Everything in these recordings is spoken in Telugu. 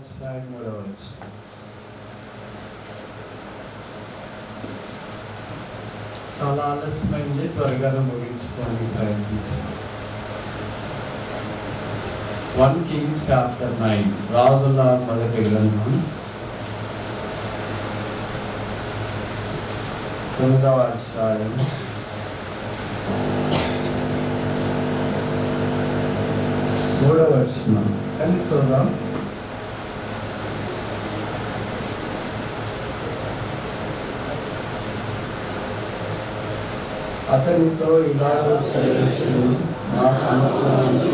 అధ్యాయం 3వ వచనం. చాలా ఆలస్యమైంది, త్వరగా ముగించుకోండి ప్రయత్నించేసి. 1 Kings chapter 9, రాజుల మొదటి గ్రంథం 9వ అధ్యాయం 3వ వచనం. కలిసి చూద్దాం. అతనితో ఇలాగ సెలవిచ్చెను, నా సమర్పణానికి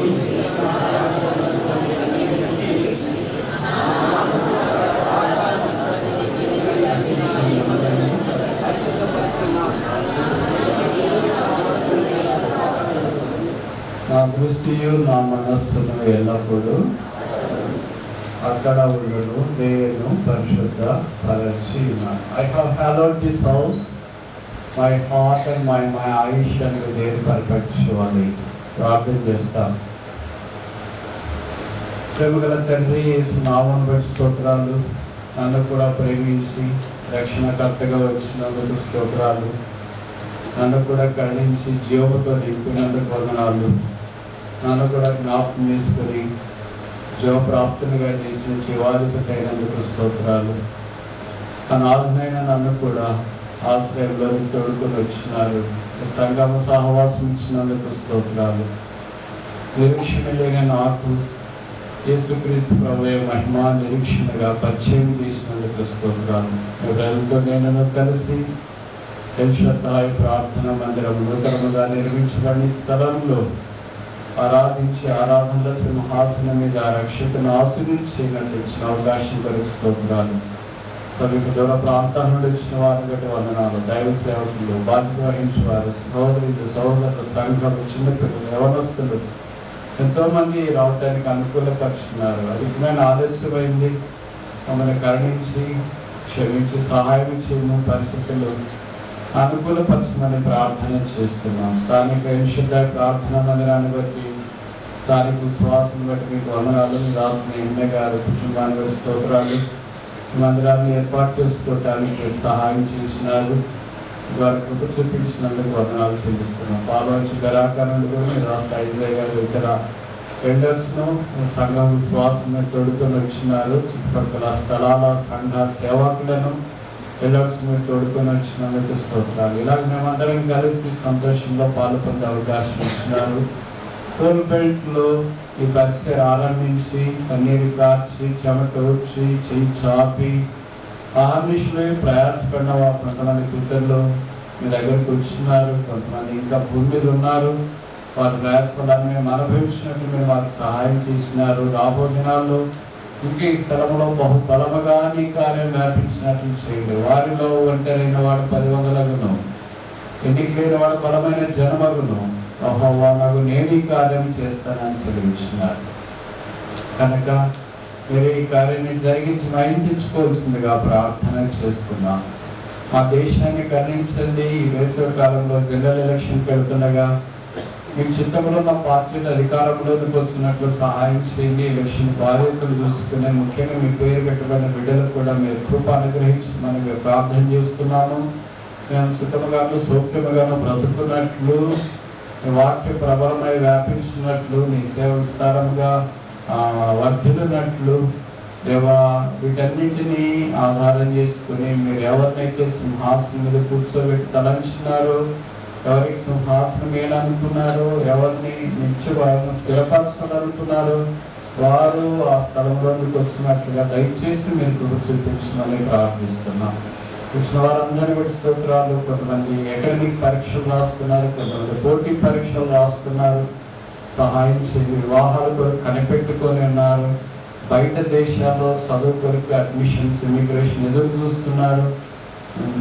నా దృష్టియు నా మనస్సును ఎల్లప్పుడూ అక్కడ ఉండును, నేను పరిశుద్ధ పరచి ఉన్నాను. I have hallowed this house, my heart and my eyes shall be there perpetually. ప్రార్థన చేస్తాం. ప్రేమగల తండ్రి, యేసు నామమును బట్టి స్తోత్రాలు. నన్ను కూడా ప్రేమించి రక్షణకర్తగా వచ్చినందుకు స్తోత్రాలు. నన్ను కూడా కరుణించి జీవముతో నింపినందుకు వందనాలు. నన్ను కూడా జ్ఞాపకం చేసుకుని జీవప్రాప్తునిగా చేసిన జీవాధిపతి అయినందుకు స్తోత్రాలు. అనాథనైన నన్ను కూడా ఆశ్రయంలో తోడుకొని వచ్చినారు. సంగమ సహవాసం ఇచ్చినందుకు స్తోత్రాలు. నిరీక్షణ లేని నాకు యేసుక్రీస్తు ప్రభువే మహిమ నిరీక్షణగా పరిచయం చేసినందుకు స్తోత్రాలు. ఎవరితో నేను కలిసి ఎల్షద్దాయి ప్రార్థన మందిరం నూతనముగా నిర్మించబడిన స్థలంలో ఆరాధించి ఆరాధనల సింహాసనం మీద రక్షకుని ఆశీర్వదించినట్లు ఇచ్చిన అవకాశం కొరకు స్తోత్రాలు. సమీప దూర ప్రాంతాల నుండి వచ్చిన వారిని బట్టి వందనాలు. దైవ సేవకులు, బాధ్యత వహించిన వారు, సహోదరులు, సహోదరుల సంఘాలు, చిన్నపిల్లలు, యవనస్తులు ఎంతోమంది రావడానికి అనుకూలపరుచున్నారు. అధికమైన ఆలస్యమైంది, మమ్మల్ని కరుణించి క్షమించి సహాయం చేయము, పరిస్థితులు అనుకూలపరచమని ప్రార్థన చేస్తున్నాం. స్థానిక ఎన్షద్దాయి ప్రార్థన మందిరాన్ని బట్టి, స్థానిక విశ్వాసం బట్టి మీకు వందనాలు. రాసిన ఎమ్మె గారు కుటుంబాన్ని బట్టి స్తోత్రాలు. మందిరాన్ని ఏర్పాటు చేసుకోవటానికి సహాయం చేసినారు. వారి కృప చూపించినందుకు వందనాలు చెల్లిస్తున్నాం. పాల్వంచి గరాకరణలు కూడా రాష్ట్ర ఐజయ్ గారు ఇతర వెండర్స్ను సంఘం విశ్వాసం తోడుకొని వచ్చినారు. చుట్టుపక్కల స్థలాల సంఘ సేవకులను వెండర్స్ తోడుకొని వచ్చినందుకు స్తోత్రాలు. ఇలాగ మేమందరం కలిసి సంతోషంలో పాల్పొందే అవకాశం ఇచ్చినారు. టోల్ బెల్ట్లో ఈ పరిచయం ఆరంభించి కన్నీరు కార్చి చెమట వచ్చి చెయ్యి చాపి ఆహర్నిశలో ప్రయాసపడిన వారు కొంతమంది పితరులు మీ దగ్గరికి వచ్చినారు. కొంతమంది ఇంకా భూమి మీద ఉన్నారు. వారి ప్రయాసపడాన్ని మేము అనుభవించినట్టు మీరు వారికి సహాయం చేసినారు. రాబో దినాల్లో ఇంకా ఈ స్థలంలో బహుబలముగా నీ కార్యం వ్యాపించినట్లు చేయండి. వారిలో ఒంటరైన వాడు 10,000 ఎన్నిక లేని వాడు బలమైన జనమగును. యెహోవానగు నేను ఈ కార్యం చేస్తానని సెలవిచ్చినారు. కనుక మీరు ఈ కార్యాన్ని జరిగించి మహిమ తెచ్చుకోవాల్సిందిగా ప్రార్థన చేస్తున్నాం. మా దేశాన్ని కరుణించండి. ఈ వేసవి కాలంలో జనరల్ ఎలక్షన్ పెడుతుండగా మీ చిత్తంలో ఉన్న పార్టీలు అధికారంలోకి వచ్చినట్లు సహాయం చేయండి. ఎలక్షన్ బాధ్యతలు చూసుకునే ముఖ్యంగా మీ పేరు పెట్టబడిన బిడ్డలకు కూడా మీరు కృప అనుగ్రహించమని మేము ప్రార్థన చేస్తున్నాము. మేము సుఖముగాను సౌఖ్యముగాను బ్రతుకున్నట్లు, వాక్య ప్రబలమై వ్యాపించినట్లు, నీ సేవ విస్తారంగా వర్ధిల్లినట్లు దేవా, వీటన్నింటినీ ఆధారం చేసుకుని మీరు ఎవరినైతే సింహాసనం మీద కూర్చోబెట్టి తలంచున్నారో, ఎవరికి సింహాసనం వేయాలనుకున్నారో, ఎవరిని నిత్యవారిని స్థిరపరచాలనుకున్నారో వారు ఆ స్థలంలోకి వచ్చినట్లుగా దయచేసి మీరు కృప చూపించమని ప్రార్థిస్తున్నాం. వచ్చిన వారందరినీ కూడా స్తోత్రాలు. కొంతమంది అకాడమిక్ పరీక్షలు రాస్తున్నారు, కొంతమంది పోటీ పరీక్షలు రాస్తున్నారు. సహాయం చేసి వివాహాలు కొరకు కనిపెట్టుకొని ఉన్నారు. బయట దేశాల్లో చదువు కొరకు అడ్మిషన్స్, ఇమిగ్రేషన్ ఎదురు చూస్తున్నారు.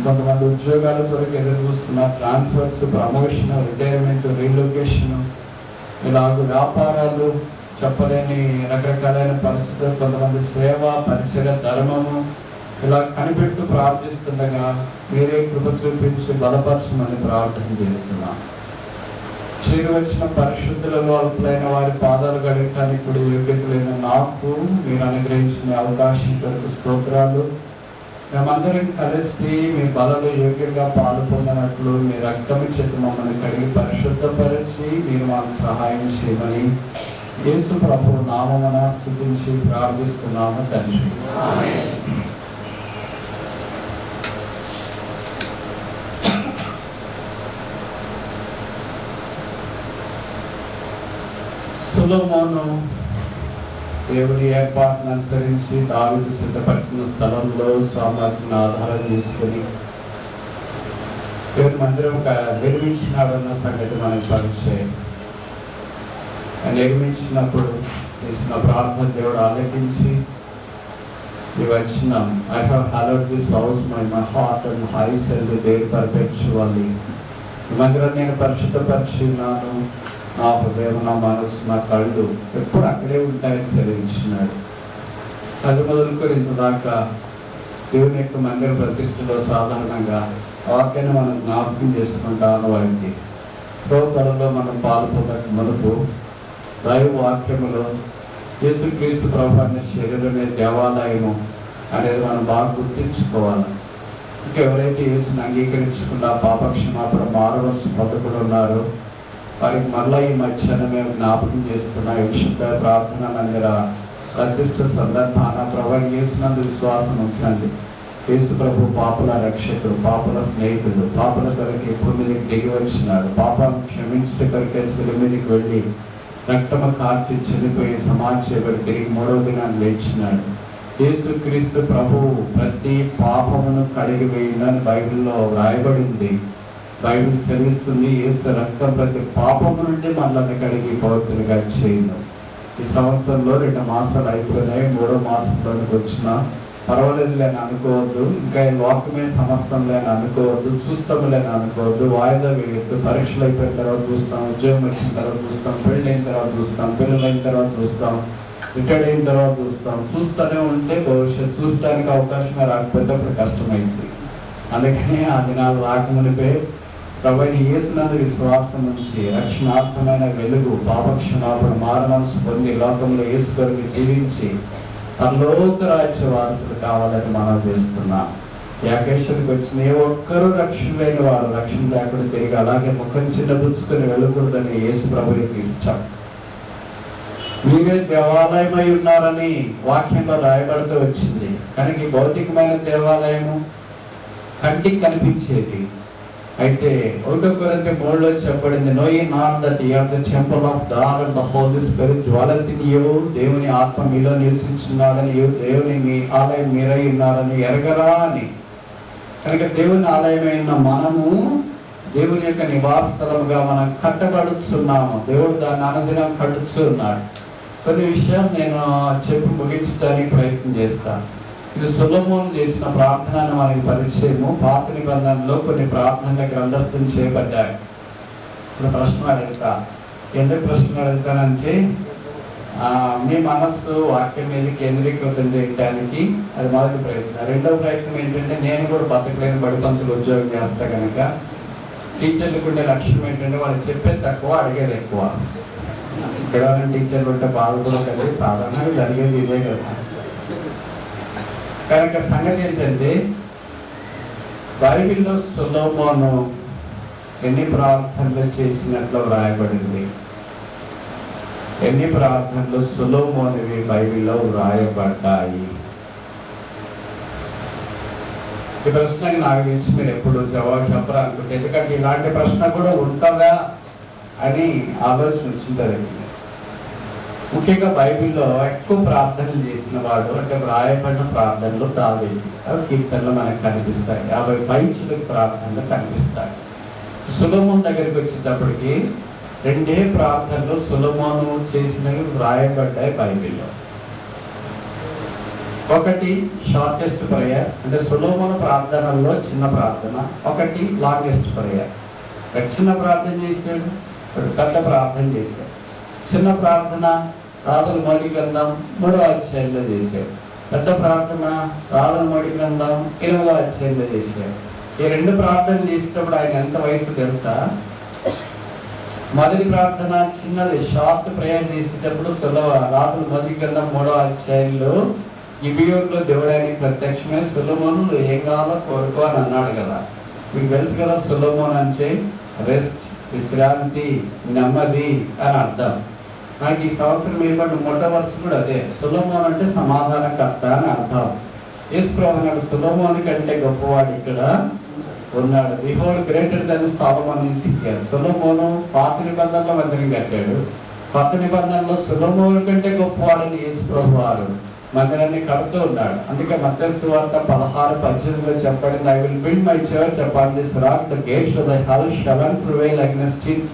కొంతమంది ఉద్యోగాల కొరకు ఎదురు చూస్తున్నారు. ట్రాన్స్ఫర్స్, ప్రమోషన్, రిటైర్మెంట్, రీలొకేషన్, ఇలాగ వ్యాపారాలు, చెప్పలేని రకరకాలైన పరిస్థితులు, కొంతమంది సేవ, పరిచయ, ధర్మము ఇలా కనిపెట్టు ప్రార్థిస్తుండగా మీరే కృప చూపించి బలపరచమని ప్రార్థన చేస్తున్నాం. చేరువచ్చిన పరిశుద్ధులలో అల్పులైన వారి పాదాలు గడగటానికి కూడా యోగ్యత లేని నాకు మీరు అనుగ్రహించిన అవకాశం కొరకు స్తోత్రాలు. మేమందరం కలిసి మీ బలలో యోగ్యంగా పాలు పొందినట్లు మీ రక్తము చేత మమ్మల్ని కడిగి పరిశుద్ధపరిచి మీరు మాకు సహాయం చేయమని యేసు ప్రభువు నామమున స్తుతించి ప్రార్థిస్తున్నాము తండ్రి. సొలొమోను దేవుని ఏర్పాటును అనుసరించి దావీదు సిద్ధపరిచిన స్థలంలో సామర్థ్యాన్ని ఆధారం చేసుకొని దేవుని మందిరం నిర్మించినాడన్న సంగతి మనకు పరిచయం. నిర్మించినప్పుడు చేసిన ప్రార్థన దేవుడు ఆలకించి ఈ వచనం I have hallowed this house by my heart and I shall be there perpetually. ఈ మందిరం నేను పరిశుద్ధపరిచి ఉన్నాను, నా హృదయం నా మనసు నా కళ్ళు ఎప్పుడు అక్కడే ఉంటాయని సెలవించినాడు. అది మొదలుకొని ఇంతదాకా దేవుని యొక్క మందిర ప్రతిష్టలో సాధారణంగా వాక్యాన్ని మనం జ్ఞాపకం చేసుకుంటాను. వారికి ప్రోతలలో మనం పాల్పొందక మునుపు దైవ వాక్యములో యేసుక్రీస్తు ప్రభు అనే శరీరమే దేవాలయము అనేది మనం బాగా గుర్తించుకోవాలి. ఇంకెవరైతే యేసుని అంగీకరించకుండా పాపక్షమాపణ మారవలసిన పద్ధతులు ఉన్నారో వారికి మళ్ళీ ఈ మధ్యాహ్నం మేము జ్ఞాపకం చేసుకున్న విశుద్ధ ప్రార్థన మందిర ప్రతిష్ట సందర్భాన ప్రభు యేసునందు విశ్వాసం ఉంచండి. యేసు ప్రభు పాపుల రక్షకుడు, పాపుల స్నేహితుడు, పాపుల కొరకు భూమి మీదకి దిగి వచ్చినాడు. పాపాలను క్షమించట కొరకే శిలువ మీదకి వెళ్ళి రక్తము కార్చి చనిపోయి సమాజేపడి తిరిగి 3వ దినాన్ని లేచినాడు. యేసుక్రీస్తు ప్రభువు ప్రతి పాపమును కడిగి వేయిందని బైబిల్లో వ్రాయబడింది. బైబిల్ సెలవిస్తుంది యేసు రక్తం ప్రతి పాపము నుండి మనల్ని కడిగి పవిత్రులుగా చేయను. ఈ సంవత్సరంలో 2 మాసాలు అయిపోయినాయి, 3వ మాసంలోనికి వచ్చిన పర్వాలేదు లేని అనుకోవద్దు. ఇంకా లోకమే సమస్తం లేని అనుకోవద్దు, చూస్తాము లేని అనుకోవద్దు. వాయిదా వేయద్దు. పరీక్షలు అయిపోయిన తర్వాత చూస్తాం, ఉద్యోగం వచ్చిన తర్వాత చూస్తాం, పెళ్ళి అయిన తర్వాత చూస్తాం, పిల్లలు అయిన తర్వాత చూస్తాం, రిటైర్డ్ అయిన తర్వాత చూస్తాం. చూస్తూనే ఉంటే భవిష్యత్తు చూడటానికి అవకాశమే రాకపోతే అప్పుడు కష్టమైంది. అందుకని ఆ దినాలు రాకమునిపే ప్రభువైన యేసునందు విశ్వాసం నుంచి రక్షణాత్మకమైన వెలుగు పాపక్షమాపణ మారమనసు పొంది లోకంలో యేసు కొరకు జీవించి పరలోక రాజ్య వారసులు కావాలని మనం చేస్తున్నాం. యాకేశ్వరికి వచ్చిన ఏ ఒక్కరూ రక్షణ లేని వారు రక్షణ లేకుండా తిరిగి అలాగే ముఖం చిన్నపుచ్చుకొని వెళ్ళకూడదని యేసు ప్రభువుకి ఇష్టం. మీరే దేవాలయమై ఉన్నారని వాక్యంలో రాయబడుతూ వచ్చింది. కనుక ఈ భౌతికమైన దేవాలయము కంటికి కనిపించేది. అయితే 1 కొరింథీ 3లో చెప్పబడింది, no ye not that ye are the temple of God and the Holy Spirit dwelleth in you. దేవుని ఆత్మ మీలో నివసించున్నాడని, దేవుని మీ ఆలయం మీరై ఉన్నారని ఎరగరా అని. కనుక దేవుని ఆలయమైన మనము దేవుని యొక్క నివాస స్థలముగా మనం కట్టబడుచున్నాము. దేవుడు దాన్ని అనుదినం కట్టుచున్నాడు. కొన్ని విషయాలు నేను చెప్పి ముగించడానికి ప్రయత్నం చేస్తాను. ఇది సొలొమోను చేసిన ప్రార్థన మనకి పరిచయము. పాత నిబంధనలో కొన్ని ప్రార్థనల గ్రంథస్థం చేయబడ్డాయి. ఇప్పుడు ప్రశ్న అడుగుతా. ఎందుకు ప్రశ్న అడుగుతానంటే మీ మనస్సు వాక్యం మీద కేంద్రీకృతం చేయడానికి అది మొదటి ప్రయత్నం. రెండవ ప్రయత్నం ఏంటంటే నేను కూడా బతకలేని బడిపంతులు ఉద్యోగం చేస్తా కనుక టీచర్లకు ఉండే లక్ష్యం ఏంటంటే వాళ్ళు చెప్పేది తక్కువ, అడిగేది ఎక్కువ. ఇక్కడ టీచర్లు ఉంటే బాధ కూడా కలిగి సాధారణంగా జరిగేది ఇదే కదా. కనుక సంగతి ఏంటంటే బైబిల్లో సొలొమోను ఎన్ని ప్రార్థనలు చేసినట్లు వ్రాయబడింది. ఎన్ని ప్రార్థనలు సొలొమోనువి బైబిల్లో వ్రాయబడ్డాయి. ఈ ప్రశ్నకి నాకు తెలిసి మీరు ఎప్పుడు జవాబు చెప్పరానుకుంటే, ఎందుకంటే ఇలాంటి ప్రశ్న కూడా ఉంటుందా అని ఆలోచన వచ్చింది. ముఖ్యంగా బైబిల్లో ఎక్కువ ప్రార్థనలు చేసిన వాడు అంటే వ్రాయబడిన ప్రార్థనలు దావీదు, కీర్తనలు మనకు కనిపిస్తాయి. 50 పైచిలకు ప్రార్థనలు కనిపిస్తాయి. సొలొమోను దగ్గరికి వచ్చేటప్పటికి 2 ప్రార్థనలు సొలొమోను చేసినవి వ్రాయబడ్డాయి బైబిల్లో. ఒకటి షార్టెస్ట్ ప్రేయర్ అంటే సొలొమోను ప్రార్థనల్లో చిన్న ప్రార్థన, ఒకటి లాంగెస్ట్ ప్రేయర్. చిన్న ప్రార్థన చేశాడు, పెద్ద ప్రార్థన చేశాడు. చిన్న ప్రార్థన రాజుల మొదటి గ్రంథం 3వ అధ్యాయంలో చేశాడు. పెద్ద ప్రార్థన రాజుల మొదటి గ్రంథం 8వ అధ్యాయంలో చేశాడు. ఈ 2 ప్రార్థనలు చేసేటప్పుడు ఆయన ఎంత వయసు తెలుసా? మొదటి ప్రార్థన చిన్నది, షార్ట్ ప్రేయర్ చేసేటప్పుడు రాజుల మొదటి గ్రంథం 3వ అధ్యాయంలో గిబియోనులో దేవుడు ఆయనకి ప్రత్యక్షమే సొలొమోను ఏం కావాలో కోరుకో అని అన్నాడు కదా. మీకు తెలుసు కదా, సొలొమోన్ అంటే రెస్ట్, విశ్రాంతి, నెమ్మది అని అర్థం. నాకు ఈ సంవత్సరం ఏమంటే మొట్టమొదటి కూడా అదే, సొలొమోన్ అంటే సమాధానకర్త అని అర్థం. యేసుప్రభు అన్నాడు సొలొమోను కంటే గొప్పవాడు ఇక్కడ ఉన్నాడు. Behold greater than Solomon is here. Solomon పాత నిబంధనలో మందిరం కట్టాడు. కొత్త నిబంధనలో సొలొమోను కంటే గొప్పవాడని యేసుప్రభు వారు మందిరాన్ని కడుతూ ఉన్నాడు. అందుకే మత్తయి సువార్త 16:18 చెప్పబడింది, I will build my church upon this rock, the gates of the hell shall not prevail against it.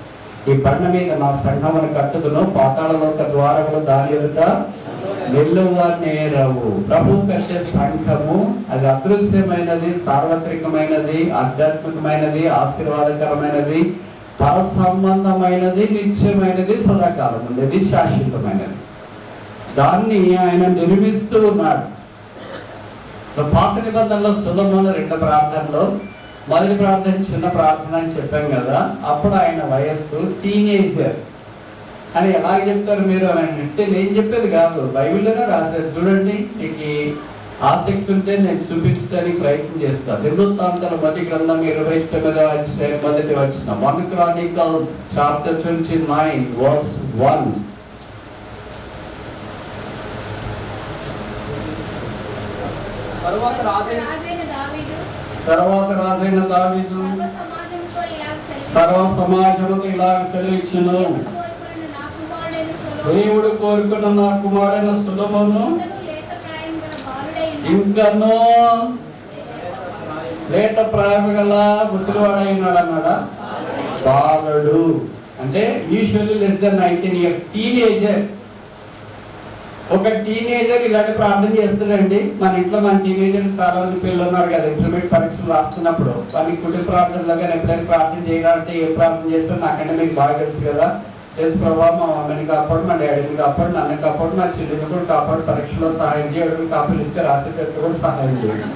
ఈ బండ మీద నా సంఘమును కట్టుదును, పాతాళలోక ద్వారములు దాని ఎదుట నిలువనేరవు. ప్రభు కంటే సంఘము అది అదృశ్యమైనది, సార్వత్రికమైనది, ఆధ్యాత్మికమైనది, ఆశీర్వాదకరమైనది, పర సంబంధమైనది, నిత్యమైనది, సదాకాలం ఉండేది, శాశ్వతమైనది. దాన్ని ఆయన నిర్మిస్తూ ఉన్నాడు. పాత నిబంధనలో సొలొమోను 2 ప్రార్థనలో మొదటి ప్రార్థన చిన్న ప్రార్థన అని చెప్పాం కదా. అప్పుడు ఆయన వయస్సు టీనేజర్ అని ఎలా చెప్తారు మీరు అని అంటే, నేను చెప్పేది కాదు, బైబిల్లోనే రాశారు. చూడండి, మీకు ఆసక్తి ఉంటే నేను చూపించడానికి ప్రయత్నం చేస్తాను. దినవృత్తాంతాల మొదటి గ్రంథం 29వ అధ్యాయం మొదటి వచనం, 1 Chronicles chapter 29 verse 1. తరువాత రాజైన దావీదు సర్వ సమాజముతో ఇలాగ సెలవిచ్చును, దేవుడు కోరుకున్న నా కుమారుడైన సొలొమోను ఇంకనూ లేత ప్రాయం గల ముసలివాడైనాడు అన్నాడా. బాలుడు అంటే usually less than 19 years, teenager. ఒక టీనేజర్ ఇలాంటి ప్రార్థన చేస్తాడండి. మన ఇంట్లో మన టీనేజర్ చాలా మంది పిల్లలు ఉన్నారు కదా, ఇంటర్మీడియట్ పరీక్షలు రాస్తున్నప్పుడు వాళ్ళకి కుటుంబ ప్రార్థనలో కానీ ఎప్పుడైనా ప్రార్థన చేయాలంటే ఏం ప్రార్థన చేస్తారో నాకంటే మీకు బాగా తెలుసు కదా. యేసు ప్రభువా మా మమ్మీని కాపాడు, మా డాడీని కాపాడు, నన్ను కాపాడు, మా చెల్లిని కూడా కాపాడు, పరీక్షలో సహాయం చేయడం, కాపీలు ఇస్తే రాసేటట్టు కూడా సహాయం చేయండి.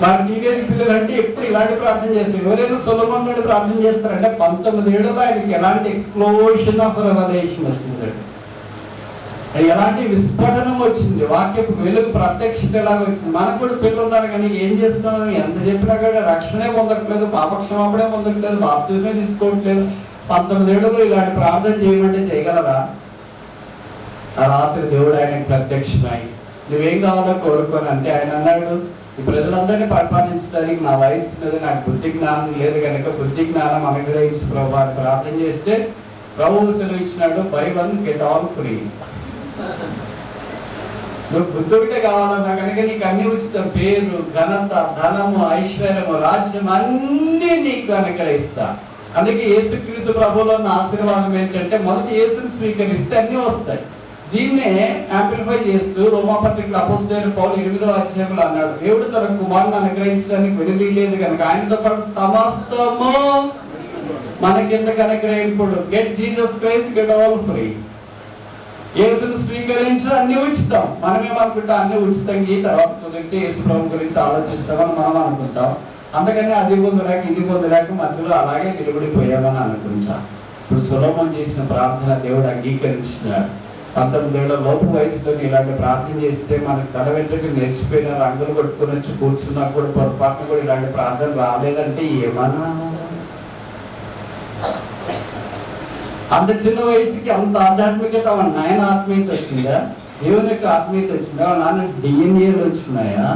మన టీనేజ్ పిల్లలు అంటే ఎప్పుడు ఇలాంటి ప్రార్థన చేస్తారు. ఎవరైనా సొలొమోను లాంటి ప్రార్థన చేస్తారంటే 19 ఏళ్ళలో ఆయనకి ఎలాంటి ఎక్స్ప్లోషన్ ఆఫ్ రెవల్యూషన్ వచ్చిందండి, ఎలాంటి విస్ఫోటనం వచ్చింది, వాక్యపు వెలుగు ప్రత్యక్షత ఎలాగ వచ్చింది. మనకు కూడా పిల్లలు ఉన్నారు కానీ ఏం చేస్తాం, ఎంత చెప్పినా కూడా రక్షణే పొందట్లేదు, పాపక్షమాపడే పొందట్లేదు, బాప్తిజమే తీసుకోవట్లేదు. 19 ఏళ్ళలో ఇలాంటి ప్రార్థన చేయమంటే చేయగలరా? ఆ రాత్రి దేవుడు ఆయనకు ప్రత్యక్షమై నువ్వేం కావాలో కోరుకోని అంటే ఆయన అన్నాడు, ఈ ప్రజలందరినీ పరిపాలించడానికి నా వయసు లేదు, నాకు బుద్ధి జ్ఞానం లేదు కనుక బుద్ధి జ్ఞానం అనుగ్రహించి ప్రభు అని ప్రార్థన చేస్తే ప్రభువు సెలవిచ్చినాడు, బై 1 get all free. నువ్వు బుద్ధుడికే కావాలన్నా కనుక నీకు అన్ని ఉచితం, పేరు, ఘనత, ధనము, ఐశ్వర్యము, రాజ్యం అన్ని నీకు అనుగ్రహిస్తా. అందుకే యేసుక్రీస్తు ప్రభువులో ఉన్న ఆశీర్వాదం ఏంటంటే మొదటి యేసుని స్వీకరిస్తే అన్ని వస్తాయి. దీన్నే యాంప్లిఫై చేస్తూ రోమాపత్రికల అపోస్తలుడైన పౌలు 8వ అధ్యాయంలో అన్నాడు, దేవుడు తన కుమారుని అనుగ్రహించడానికి వెనుదీయలేదు కనుక ఆయనతో పాటు సమస్తము మనకింతకు అనుగ్రహింపుడు. Get Jesus Christ, get all free. యేసుని స్వీకరించి అన్ని ఉచితం. మనమేమనుకుంటాం, అన్ని ఉచితం, ఈ తర్వాత కుదిరితే యేసు ప్రభు గురించి ఆలోచిస్తామని మనం అనుకుంటాం. అందుకని అది పొందలేక ఇది పొందలేక మధ్యలో అలాగే నిలబడిపోయామని అనుకుంటాం. ఇప్పుడు సొలొమోను చేసిన ప్రార్థన దేవుడు అంగీకరించినాడు. 19 ఏళ్ల లోపు వయసులో ఇలాంటి ప్రార్థన చేస్తే మనకు తల వెంట్రుకలు నేర్చిపోయిన రంగులు కొట్టుకుని వచ్చి కూర్చున్నా కూడా పొరపాటున కూడా ఇలాంటి ప్రార్థన రాలేదంటే ఏమన్నా? అంత చిన్న వయసుకి అంత ఆధ్యాత్మికత నాయన ఆత్మీయత వచ్చిందా? దేవుని యొక్క ఆత్మీయత వచ్చిందా? నాన్న డిఎన్ఏలు వచ్చినాయా?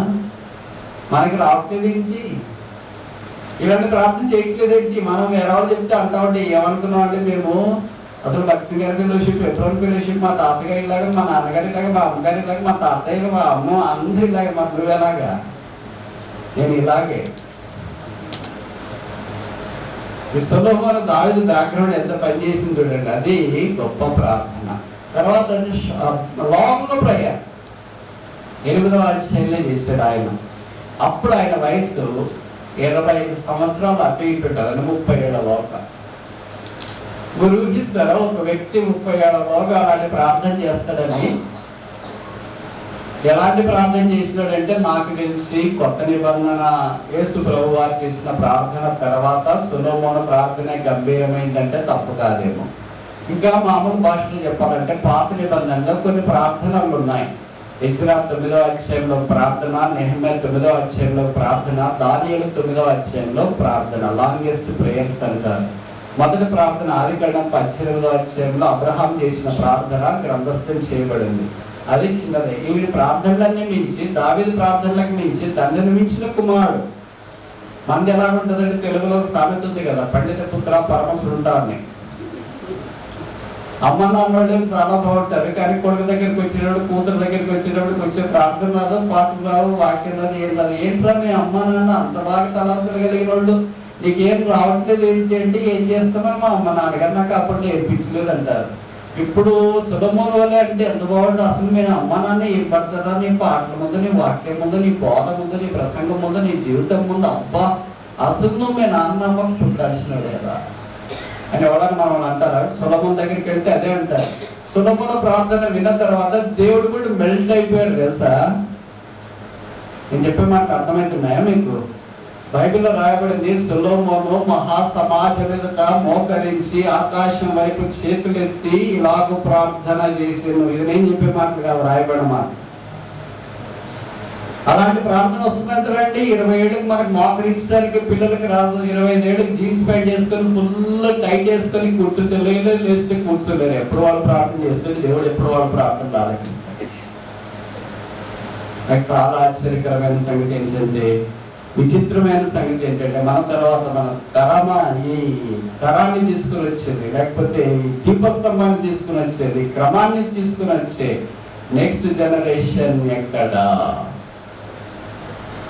మనకి రావట్లేదు ఏంటి? ఇలాంటి ప్రార్థన చేయట్లేదేంటి? మనం ఎలా చెప్తే అంటామంటే ఏమనుకున్నాం అంటే, మేము అసలు లక్ష్మి గారి ఫెలోషిప్, ఎప్రోన్ ఫెలోషిప్, మా తాతగారి లాగా, మా నాన్నగారి లాగా, మా అమ్మగారి లాగా, మా తాతయ్య, మా అమ్మ అందరి ఇలాగే, మా నువ్వు ఎలాగా, నేను ఇలాగే. సొలొమోను దావీదు బ్యాక్గ్రౌండ్ ఎంత పనిచేసింది చూడండి, అది గొప్ప ప్రార్థన. తర్వాత లాంగ్ ప్రేయర్ 8వ అధ్యాయంలో చేశాడు ఆయన. అప్పుడు ఆయన వయసు 25 సంవత్సరాలు అటు ఇటు ఉంటుంది, 30 ఏళ్ళలోగా. గురువుకి ఇస్తారా ఒక వ్యక్తి 30 ఏళ్ళలోగా అలాంటి ప్రార్థన చేస్తాడని? ఎలాంటి ప్రార్థన చేసినాడంటే, నాకు తెలిసి కొత్త నిబంధన యేసు ప్రభు వారు చేసిన ప్రార్థన తర్వాత సొలొమోను ప్రార్థన గంభీరమైందంటే తప్పు కాదేమో. ఇంకా మామూలు భాషలో చెప్పాలంటే పాత నిబంధనలో కొన్ని ప్రార్థనలు ఉన్నాయి. ఎజ్రా 9వ అధ్యాయంలో ప్రార్థన, నెహెమ్యా 9వ అధ్యాయంలో ప్రార్థన, దానియేలు 9వ అధ్యాయంలో ప్రార్థన, లాంగెస్ట్ ప్రేయర్స్ అంటారు. మొదటి ప్రార్థన ఆదికాండం 18వ అధ్యాయంలో అబ్రహాం చేసిన ప్రార్థన గ్రంథస్థం చేయబడింది. అది చిన్నది. ఇవి ప్రార్థనలన్నీ మించి, దావీదు ప్రార్థనలకు మించి తండ్రిని మించిన కుమారుడు. మనది ఎలా ఉంటుందంటే, తెలుగులో సామెత ఉంది కదా, పండిత పుత్ర పరమశుడు ఉంటారని. అమ్మ నాన్నోళ్ళు చాలా బాగుంటారు, కానీ కొడుకు దగ్గరికి వచ్చినప్పుడు, కూతురు దగ్గరికి వచ్చినప్పుడు కొంచెం ప్రార్థన రాదు, పాటలు రావు, వాక్యం రాదు, ఏం రాదు. ఏంట్రా మీ అమ్మ నాన్న అంత బాగా తలాంతులు కలిగిన వాళ్ళు, నీకేం రావట్లేదు ఏంటి అంటే, ఏం చేస్తామని మా అమ్మ నాన్నగారు నాకు అప్పట్లో నేర్పించలేదు అంటారు. ఇప్పుడు సొలొమోను వల్లే అంటే ఎంత బాగుంటుంది. అసలు మీ అమ్మ నాన్న ఏం పడతారా, నీ పాటల ముందు, నీ వాక్యం ముందు, నీ బోధ ముందు, నీ ప్రసంగం ముందు, నీ జీవితం ముందు, అబ్బా అసలు నువ్వు మీ నాన్న అమ్మకు పుట్టాల్సినాడు కదా అని ఎవడని మనం అంటారా? సొలొమోను దగ్గరికి వెళ్తే అదే అంటారు. సొలొమోను ప్రార్థన విన్న తర్వాత దేవుడు కూడా మెల్ట్ అయిపోయాడు తెలుసా. నేను చెప్పే మాట అర్థమవుతున్నాయా మీకు? బైబిల్లో రాయబడింది, సొలొమోను మహాసమాజం ఎదుట మోకరించి ఆకాశం వైపు చేతులెత్తి ఇలాగ ప్రార్థన చేసాను. ఇది నేను చెప్పే మాట కాదు, రాయబడిన మాట. అలాంటి ప్రార్థన వస్తుందంటారండి. 20 ఏళ్ళకి మనకు మోకరించడానికి పిల్లలకి రాదు. 25 ఏళ్ళకి జీన్స్ ప్యాంట్ వేసుకొని ఫుల్ టైట్ వేసుకొని కూర్చుంటే లేస్తే కూర్చోలేరు. ఎప్పుడు వాళ్ళు ప్రార్థన చేస్తే దేవుడు ఎప్పుడు వాళ్ళ ప్రార్థనలు ఆలకిస్తాడు. నాకు చాలా ఆశ్చర్యకరమైన సంగతి ఏంటంటే, విచిత్రమైన సంగతి ఏంటంటే, మన తర్వాత మన ఈ తరాన్ని తీసుకుని వచ్చేది, లేకపోతే దీపస్తంభాన్ని తీసుకుని వచ్చేది, క్రమాన్ని తీసుకుని వచ్చే నెక్స్ట్ జనరేషన్ ఎక్కడా?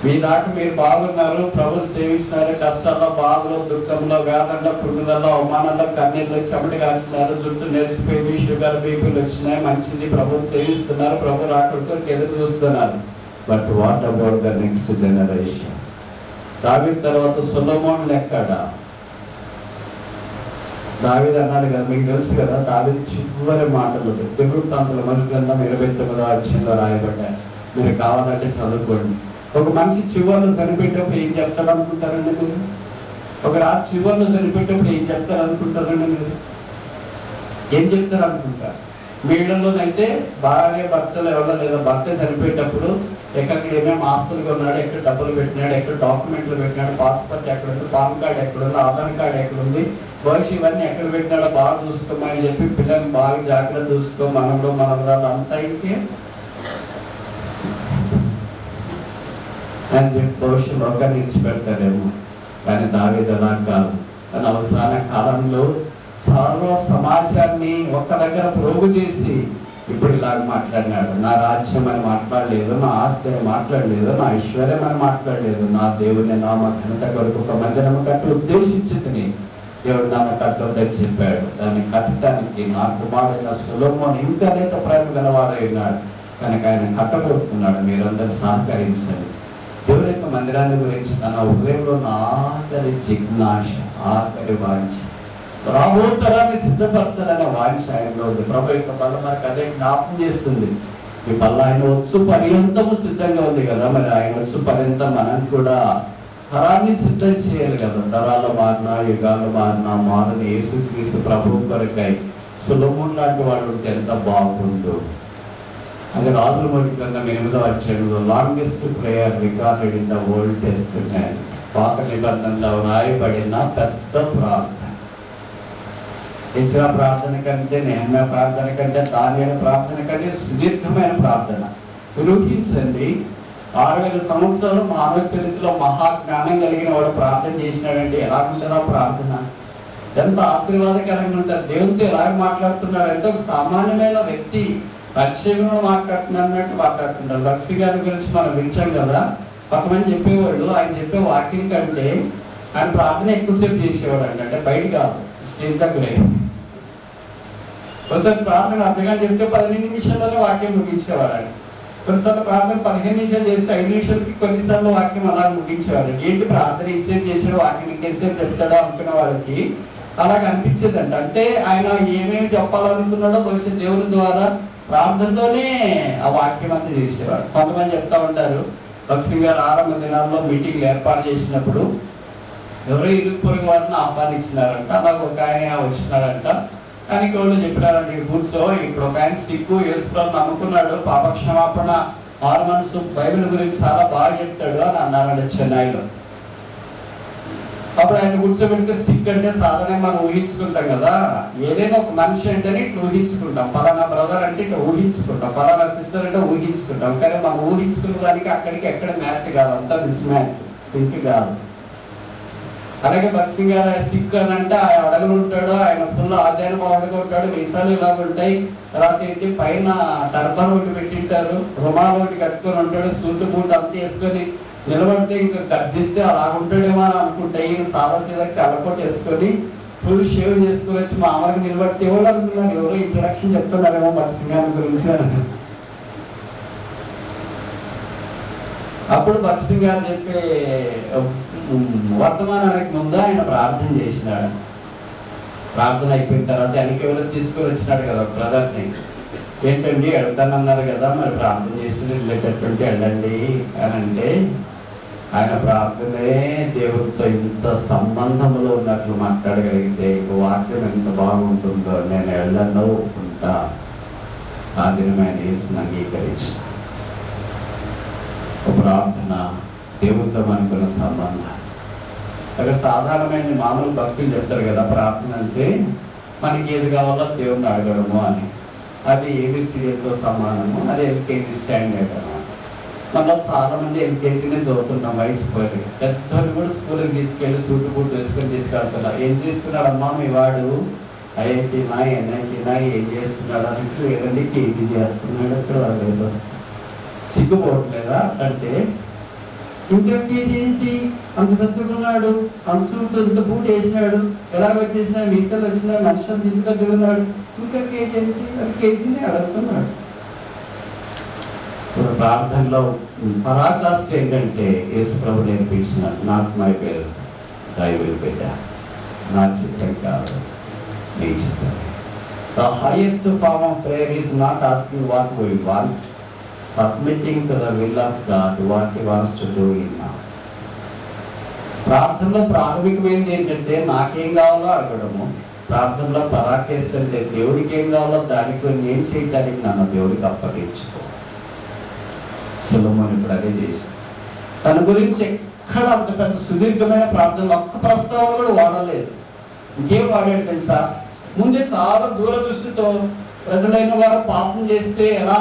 మీ దాకా మీరు బాగున్నారు, ప్రభులు సేవించినారు, కష్టాల్లో, బాధలో, దుఃఖంలో, వేదంలో, పుణ్యదల్లో, అవమానంలో, కన్నీళ్ళు, చెమట కాల్చినారు, జుట్టు నెరిసిపోయింది, షుగర్ బీపీలు వచ్చినాయి, మంచిది, ప్రభులు సేవిస్తున్నారు, ప్రభు రాకడితో ఎదురు చూస్తున్నారు. But what about the next generation? దావీదు తర్వాత సొలొమోను ఎక్కడా? దావీదు అన్నాడు కదా, మీకు తెలుసు కదా, దావీదు చివరి మాటలు దినవృత్తాంతాల మొదటి గ్రంథం 29వ అధ్యాయంలో రాయబడ్డాయి. మీరు కావాలంటే చదువుకోండి. ఒక మనిషి చివరిలో చనిపోయేటప్పుడు ఏం చెప్తాడు అనుకుంటారండి మీరు? ఒక రాత్రి చివరిలో చనిపోయేటప్పుడు ఏం చెప్తారు అనుకుంటారండి మీరు? ఏం చెప్తారు అనుకుంటారు? వీళ్ళలోనైతే భార్య భర్తలు ఎవరో లేదా, భర్త చనిపోయేటప్పుడు ఎక్కడ ఏమేమి ఆస్తులు కొన్నాడు, ఎక్కడ డబ్బులు పెట్టినాడు, ఎక్కడ డాక్యుమెంట్లు పెట్టినాడు, పాస్పోర్ట్ ఎక్కడ ఉంది, పాన్ కార్డ్ ఎక్కడ ఉంది, ఆధార్ కార్డ్ ఎక్కడ ఉంది, భవిష్య ఇవన్నీ ఎక్కడ పెట్టినాడో బాగా చూసుకోమని చెప్పి పిల్లల్ని బాగా జాగ్రత్త చూసుకో, మనలో మనవరాలు అంతా ఇంకే అని చెప్పి భవిష్యత్తు ఒకరిని విడిచిపెడతాడేమో. కానీ దావీదు అలా కాదు. కానీ అవసాన కాలంలో సర్వ సమాజాన్ని ఒక్క దగ్గర ప్రోగు చేసి ఇప్పుడు ఇలాగ మాట్లాడినాడు. నా రాజ్యం అని మాట్లాడలేదు, నా ఆస్తి అని మాట్లాడలేదు, నా ఐశ్వర్యం అని మాట్లాడలేదు, నా దేవుని నామ ఘనత కొరకు ఒక మందిరము కట్టి ఉద్దేశించి దేవుడు నామ కట్టొద్దని చెప్పాడు. దాన్ని కట్టడానికి నా కుమారుడైన సొలొమోను ఇంకా అనేక ప్రేమ గలవాడై ఉన్నాడు కనుక ఆయన కట్టబోతున్నాడు. మీరందరూ సహకరించండి. దేవుని యొక్క మందిరాన్ని గురించి తన హృదయంలో ఆఖరి జిజ్ఞాస, ఆఖరి వాంఛ, రాబోతరాన్ని సిద్ధపరచాలనే వాంఛ ఆయనలో ఉంది. ప్రభు యొక్క బల్ల మనకు అదే జ్ఞాపకం చేస్తుంది. ఈ బల్ల ఆయన వచ్చు పర్యంతము సిద్ధంగా ఉంది కదా, మరి ఆయన వచ్చు పర్యంతం మనం కూడా తరాన్ని సిద్ధం చేయాలి కదా. తరాలు మారినా, యుగాలు మారినా మారని యేసుక్రీస్తు ప్రభువు కొరకై సొలొమోను లాంటి వాడు ఉంటే ఎంత బాగుండు. అది రాజుల మొదటి గ్రంథం 8వ అధ్యాయంలో longest prayer recorded in the old testament. పాత నిబంధనలో రాయబడిన పెద్ద ప్రార్థన. ఎజ్రా ప్రార్థన కంటే, నెహెమ్యా ప్రార్థన కంటే, దానియేలు ప్రార్థన కంటే సుదీర్ఘమైన ప్రార్థన. ఊహించండి, 6000 సంవత్సరాలు మానవ చరిత్రలో మహాజ్ఞానం కలిగిన వాడు ప్రార్థన చేసినాడంటే ఎలా ఉంటుందా ప్రార్థన? ఎంత ఆశీర్వాదకరంగా ఉంటుంది. దేవుడితో ఎలాగ మాట్లాడుతున్నాడంటే, ఒక సామాన్యమైన వ్యక్తి లక్ష్యంగా మాట్లాడుతున్నట్టు మాట్లాడుతుంటారు. లక్ష్య గారి గురించి మనం వింటాం కదా, కొంతమంది చెప్పేవాళ్ళు ఆయన చెప్పే వాక్యం కంటే ఆయన ప్రార్థన ఎక్కువసేపు చేసేవాడు అంటే బయట కాదు, స్టేజ్ దగ్గరే. ఒకసారి ప్రార్థన అర్థంగా చెప్తే 15 నిమిషాలలో వాక్యం ముగించేవాడు. కొన్నిసార్లు ప్రార్థన 15 నిమిషాలు చేస్తే 5 నిమిషాలకి కొన్నిసార్లు వాక్యం అలా ముగించేవాడు. ఏంటి ప్రార్థన ఇంకేసేపు చేసాడు, వాక్యం ఇంకేసేపు చెప్తాడో అనుకున్న వాళ్ళకి అలాగ అనిపించేదంట. అంటే ఆయన ఏమేమి చెప్పాలనుకున్నాడో బహుశా దేవుని ద్వారా ప్రార్థనలోనే ఆ వాక్యం అంతా చేసేవాడు. కొంతమంది చెప్తా ఉంటారు, భక్త్ సింగ్ గారు ఆరంభ దినాల్లో మీటింగ్లు ఏర్పాటు చేసినప్పుడు ఎవరో ఇరుగు పొరుగు వారిని ఆహ్వానించినారంట. అలాగ ఒక ఆయన వచ్చినాడంట. కానీ వాళ్ళు చెప్పినారంట, ఇక్కడ కూర్చో, ఇప్పుడు ఒక ఆయన సిక్కు యేసుప్రభుని నమ్ముకున్నాడు, పాపక్షమాపణ ఆరు మనసు బైబిల్ గురించి చాలా బాగా చెప్తాడు అని అన్నారంట చెన్నైలో. అప్పుడు ఆయన కూర్చోబెడితే సిక్ అంటే సాధారణంగా మనం ఊహించుకుంటాం కదా, ఏదైనా ఒక మనిషి అంటేనే ఇట్లా ఊహించుకుంటాం, పలానా బ్రదర్ అంటే ఇట్లా ఊహించుకుంటాం, పలానా సిస్టర్ అంటే ఊహించుకుంటాం. కానీ మనం ఊహించుకున్న దానికి అక్కడికి ఎక్కడ మ్యాచ్ కాదు, అంతా మిస్ మ్యాచ్, సింక్ కాదు. అలాగే భక్త్ సింగ్ గారు సిక్ అని అంటే ఆయన అడగలు ఉంటాడు, ఆయన ఫుల్ ఆజాన బాగుడుగా ఉంటాడు, మీసాలు ఇలాగ ఉంటాయి, తర్వాత ఏంటి పైన టర్బన్ ఒకటి పెట్టింటారు, రుమాలు ఒకటి కట్టుకొని ఉంటాడు, సూట్ బూట్ అంతా వేసుకొని నిలబడితే ఇంకా గర్జిస్తే అలాగుంటాడేమో అని అనుకుంటే ఈయన సాదాసీదకి తెల్లకోట వేసుకొని ఫుల్ షేవ్ చేసుకొని వచ్చి మామూలుగా నిలబడితే ఎవరు అనుకున్నారు, ఎవరో ఇంట్రడక్షన్ చెప్తున్నారేమో భక్త్ సింగ్ గారి గురించి అని. అప్పుడు భక్త్ సింగ్ గారు చెప్పే వర్తమానానికి ముందు ఆయన ప్రార్థన చేసినాడు. ప్రార్థన అయిపోయిన తర్వాత ఆయనకి ఎవరో తీసుకొని వచ్చినాడు కదా ఒక బ్రదర్ని. ఏంటండి వెళ్తానన్నారు కదా, మరి ప్రార్థన చేస్తే వెళ్ళేటటువంటి వెళ్ళండి అని అంటే, ఆయన ప్రార్థనే దేవుడితో ఇంత సంబంధంలో ఉన్నట్లు మాట్లాడగలిగితే వాక్యం ఎంత బాగుంటుందో, నేను వెళ్ళను ఉంటా ఆ దినమైన యేసుని అంగీకరించిన ప్రార్థన దేవుడితో మనకున్న సంబంధం. అక్కడ సాధారణమైన మామూలు భక్తులు చెప్తారు కదా, ప్రార్థన అంటే మనకి ఏది కావాలో దేవుడిని అడగడము అని. అది ఏబిసిడితో సమానము, అది ఎల్కేజీ స్టాండర్డ్ అన్నమాట. మనలో చాలా మంది ఎల్కేజీనే చదువుతున్నాం, వయసు పోయి పెద్దలు కూడా స్కూల్కి తీసుకెళ్ళి సూటు బూట్ వేసుకొని తీసుకెళ్తున్నారు. ఏం చేస్తున్నాడు అమ్మా మీ వాడు, ఐఐటీనా ఎన్ఐటీనా ఏం చేస్తున్నాడు అంటే, లేదండి కేజీ చేస్తున్నాడు, అక్కడ వాళ్ళు వేసి వస్తారు. సిగ్గుపోవట్లేదా అంటే, ఇంకా కేజీ ఏంటి అంత పెద్దకున్నాడు, అంశంతో ఇంత బూట్ వేసినాడు, ఎలాగొచ్చేసినా మీసాలు వచ్చినా మనిషి అంత ఇంత పెద్దకున్నాడు, ఇంకా కేజీ ఏంటి అది కేజీని అడుగుతున్నాడు. ఇప్పుడు ప్రార్థనలో పరాకాష్ఠ ఏంటంటే యేసు ప్రభు నేర్పించిన not my will thy will be done, నా చిత్తం కాదు నీ చిత్తం. The highest form of prayer is not asking what we want, submitting to the will of God what He wants to do in us. ప్రార్థనలో ప్రాథమికమైనది ఏంటంటే నాకేం కావాలో అడగడము. ప్రార్థనలో పరాకేస్ట్ అంటే దేవుడికి ఏం కావాలో దానికి నేను చేయటానికి నన్ను దేవుడికి అప్పగించుకో. సొలొమోను ఇప్పుడు అదే చేశాడు. తన గురించి ఎక్కడ అంత పెద్ద సుదీర్ఘమైన ప్రార్థనలు ఒక్క ప్రస్తావన కూడా వాడలేదు. ఇంకేం వాడాడు తెలుసా, ముందే చాలా దూరదృష్టితో ప్రజలైన వారు పాపం చేస్తే ఎలా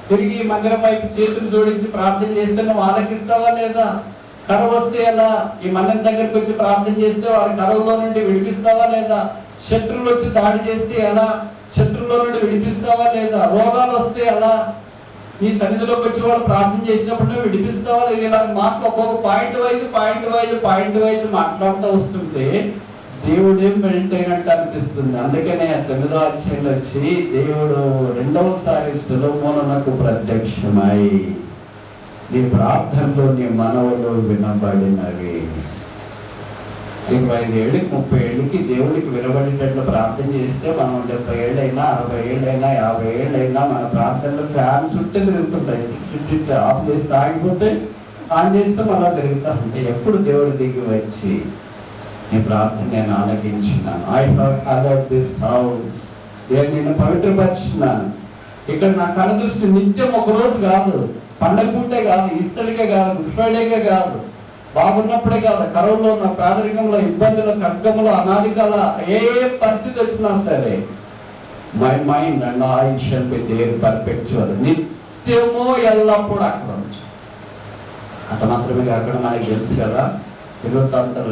తిరిగి మందిరం వైపు చేతులు జోడించి ప్రార్థన చేస్తే నువ్వు ఆలకిస్తావా లేదా, కరువు వస్తే ఎలా ఈ మందిరం దగ్గరికి వచ్చి ప్రార్థన చేస్తే వారి కరువులో నుండి విడిపిస్తావా లేదా, శత్రువులు వచ్చి దాడి చేస్తే ఎలా శత్రువులో నుండి విడిపిస్తావా లేదా, రోగాలు వస్తే ఎలా నీ సన్నిధిలోకి వచ్చి వాళ్ళు ప్రార్థన చేసినప్పుడు నువ్వు విడిపిస్తావా లేదా, ఇలా మాటలు ఒక్కొక్క పాయింట్ వైజ్ మాట్లాడుతూ వస్తుంటే దేవుడేం మెల్ట్ అయినట్టు అనిపిస్తుంది. అందుకనే 9వ అధ్యాయంలో వచ్చి దేవుడు రెండవసారి సొలొమోనునకు ప్రత్యక్షమై నీ ప్రార్థనలో నీ మనవులు వినబడినవి. 25 ఏళ్ళకి 30 ఏళ్ళకి దేవుడికి వినబడేటట్లు ప్రార్థన చేస్తే మనం 70 ఏళ్ళైనా 60 ఏళ్ళైనా 50 ఏళ్ళైనా మన ప్రార్థనలో ఫ్యాన్ చుట్టూ తిరుగుతుంటాయి. చుట్టూ ఆఫ్ చేసి ఆగిపోతే ఆన్ చేస్తే మనం తిరుగుతూ ఉంటాయి. ఎప్పుడు దేవుడు దిగి వచ్చి నీ ప్రార్థన నేను ఆలకించినాను, I have allowed this house, నేను నిన్ను పవిత్రపరిచినాను. ఇక్కడ నా కనుదృష్టి నిత్యం ఒక రోజు కాదు, పండగ పూటే కాదు, ఈస్టర్కే కాదు, గుడ్ ఫ్రైడేకే కాదు, బాగున్నప్పుడే కాదు, కరువులో ఉన్న పేదరికంలో ఇబ్బందులు ఖడ్గములు అనాదికాల ఏ పరిస్థితి వచ్చినా సరే my mind and I shall be there perpetual, నిత్యము ఎల్లప్పుడూ అక్కడ ఉంది. అంత మాత్రమే కాకుండా మనకి తెలుసు కదా, 2వ గ్రంథం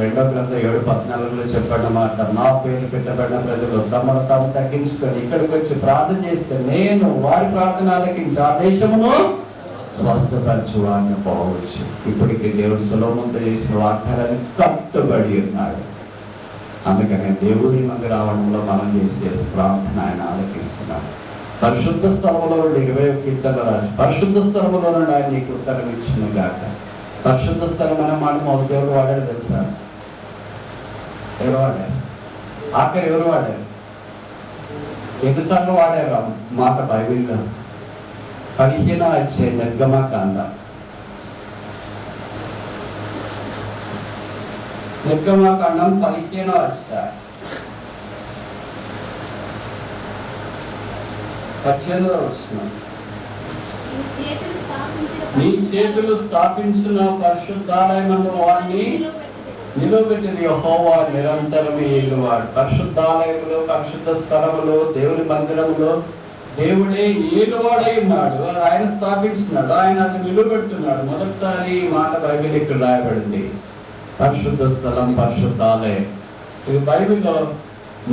7:14 చెప్పాడన్నమాట, నా పేరు పెట్టబడిన ప్రజలు తమను తాము తగ్గించుకొని ఇక్కడికి వచ్చి ప్రార్థన చేస్తే నేను వారి ప్రార్థన ఆలకించి ఆ దేశమును స్వస్థపరచువాడిని పోవచ్చు. ఇప్పటికీ దేవుడు సొలొమోనుతో చేసిన వాగ్దానానికి కట్టుబడి ఉన్నాడు. అందుకనే దేవుడి మంది రావడంలో మనం చేసే ప్రార్థన ఆయన ఆలకిస్తున్నాడు. పరిశుద్ధ స్థలములో నుండి 21 కీర్తనలు రాసి పరిశుద్ధ స్థలములో నుండి ఆయన నీకు ఉత్తరం ఇచ్చిన గాక. పరిశుద్ధ స్థలం అనే మాట మొదటి ఎవరు వాడారు తెలుసా? ఎవరు వాడారు? ఆఖరి ఎవరు వాడారు? ఎన్నిసార్లు వాడారు మాట బైబిల్లో? 15వ అధ్యాయం నిర్గమకాండ. నిర్గమకాండం 15వ అధ్యాయం 18వ వచనం. నీ చేతులు స్థాపించిన పరిశుద్ధాలయమందు వారిని నిలబెట్టిన యెహోవా నిరంతరమే ఏలువాడు. పరిశుద్ధాలయములో, పరిశుద్ధ స్థలములో, దేవుని మందిరములో దేవుడే ఏలువాడై ఉన్నాడు. ఆయన స్థాపించినాడు, ఆయన అది నిలబెడుతున్నాడు. మొదటిసారి ఈ మాట బైబిల్ ఇక్కడ రాయబడింది. పరిశుద్ధ స్థలం, పరిశుద్ధాలయం. ఇది బైబిల్లో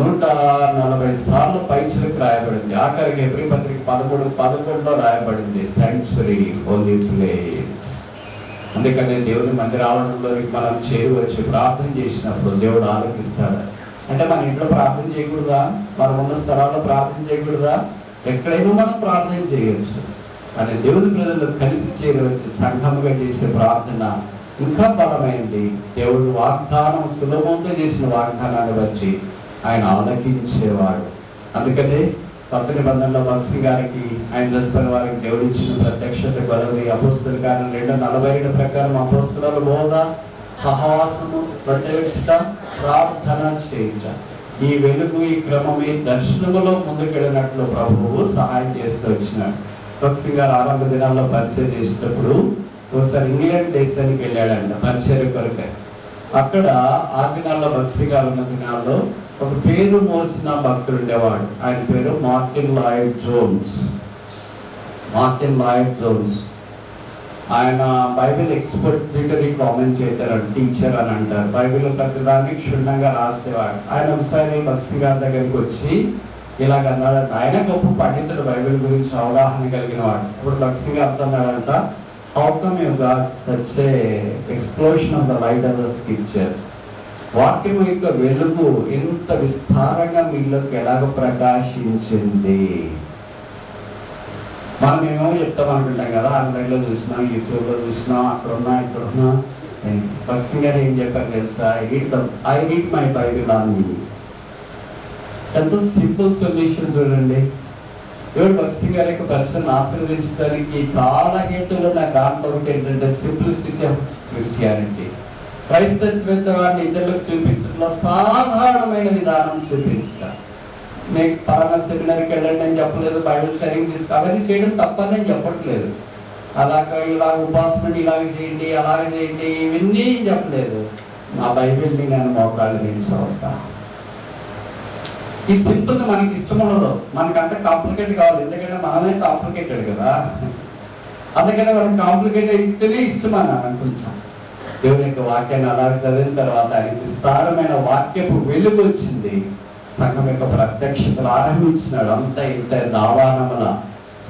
140 సార్లు పైచిలకు రాయబడింది. ఆఖరికి హెబ్రీ పత్రిక 11:11 రాయబడింది, సెంచురీ హోలీ ప్లేస్. అందుకనే దేవుని మందిరాలయంలోకి మనం చేరువచ్చి ప్రార్థన చేసినప్పుడు దేవుడు ఆలోకిస్తాడు. అంటే మన ఇంట్లో ప్రార్థన చేయకూడదా? మనం ఉన్న స్థలాల్లో ప్రార్థన చేయకూడదా? ఎక్కడైనా మనం ప్రార్థన చేయొచ్చు. కానీ దేవుని ప్రజలు కలిసి చేరవచ్చి సంఘముగా చేసే ప్రార్థన ఇంకా బలమైంది. దేవుడు వాగ్దానం సులభంతో చేసిన వాగ్దానాన్ని వచ్చి ఆయన ఆలకించేవాడు. అందుకనే కొత్త నిబంధనలో భక్సి గారికి ఆయన చనిపోయిన వారికి దేవుడు ఇచ్చిన ప్రత్యక్షత గొడవలి అపోస్తుల కార్యం 2:42 ప్రకారం అపోస్తుల బోధ, సహవాసము, ప్రత్యక్షత, ప్రార్థన చేయుట. ఈ వెలుగు, ఈ క్రమమే దర్శనములో ముందుకెళ్ళినట్లు ప్రభువు సహాయం చేస్తూ వచ్చినాడు. భక్సి గారు ఆరంభ దినాల్లో పరిచయం చేసేటప్పుడు ఒకసారి ఇంగ్లాండ్ దేశానికి వెళ్ళాడంట పరిచర్య కొరకే. అక్కడ ఆ దినాల్లో భక్సి గారు ఉన్న దినాల్లో ఒక పేరు మోసిన భక్తుడు ఉండేవాడు. ఆయన పేరు Martin Lloyd Jones. Martin Lloyd Jones ఆయన బైబిల్ ఎక్స్పర్ట్, లిటరీ కామెంటేటర్ అని, టీచర్ అని అంటారు. బైబిల్ ప్రతిదాన్ని క్షుణ్ణంగా రాసేవాడు. ఆయన ఒకసారి భక్సి గారి దగ్గరికి వచ్చి ఇలాగన్నాడు. ఆయన గొప్ప పండితుడు, బైబిల్ గురించి అవగాహన కలిగిన వాడు. ఇప్పుడు భక్సి గారు అన్నాడంట, how come you got such a explosion of the light of the scriptures? వాక్యము యొక్క వెలుగు ఎంత విస్తారంగా మీలోకి ఎలాగ ప్రకాశించింది? మనం ఏమో చెప్తాం అనుకుంటాం కదా, ఆన్లైన్లో చూసినాం, యూట్యూబ్లో చూసినాం, అక్కడున్నా ఇక్కడున్నా. భక్సి గారు ఏం చెప్పారు తెలుసా? I read my Bible on knees. ఎంత సింపుల్ సొల్యూషన్ చూడండి. ఎవరు భక్సి గారి యొక్క పరిచయం ఆశీర్వదించడానికి చాలా హేతులు నాకు దాంట్లో ఒకటి ఏంటంటే సింప్లిసిటీ ఆఫ్ క్రిస్టియానిటీ. క్రైస్తవాన్ని ఇతరులకు చూపించడంలో సాధారణమైన విధానం చూపించడం. నేను పలానా సెమినార్కి వెళ్ళండి అని చెప్పలేదు, బైబిల్ షేరింగ్ తీసుకో అవన్నీ చేయడం తప్పని నేను చెప్పట్లేదు. ఇలాగ ఉపాసన ఇలాగ చేయండి, అలాగ చేయండి, ఇవన్నీ చెప్పలేదు. నా బైబిల్ని నేను మోకాళ్ళు మీద చదువుతా. ఈ సింపుల్ మనకి ఇష్టం ఉండదు, మనకి అంత కాంప్లికేట్ కావాలి. ఎందుకంటే మనమే కాంప్లికేటెడ్ కదా, అందుకనే మనకి కాంప్లికేటెడ్ అయితేనే ఇష్టం అని అనుకుంటాం. దేవుని యొక్క వాక్యాన్ని అలా చదివిన తర్వాత ఆయనకి విస్తారమైన వాక్యపు వెలుగు వచ్చింది. సంఘం యొక్క ప్రత్యక్షతలు ఆరంభించినాడు. అంతా ఇంత దావానముల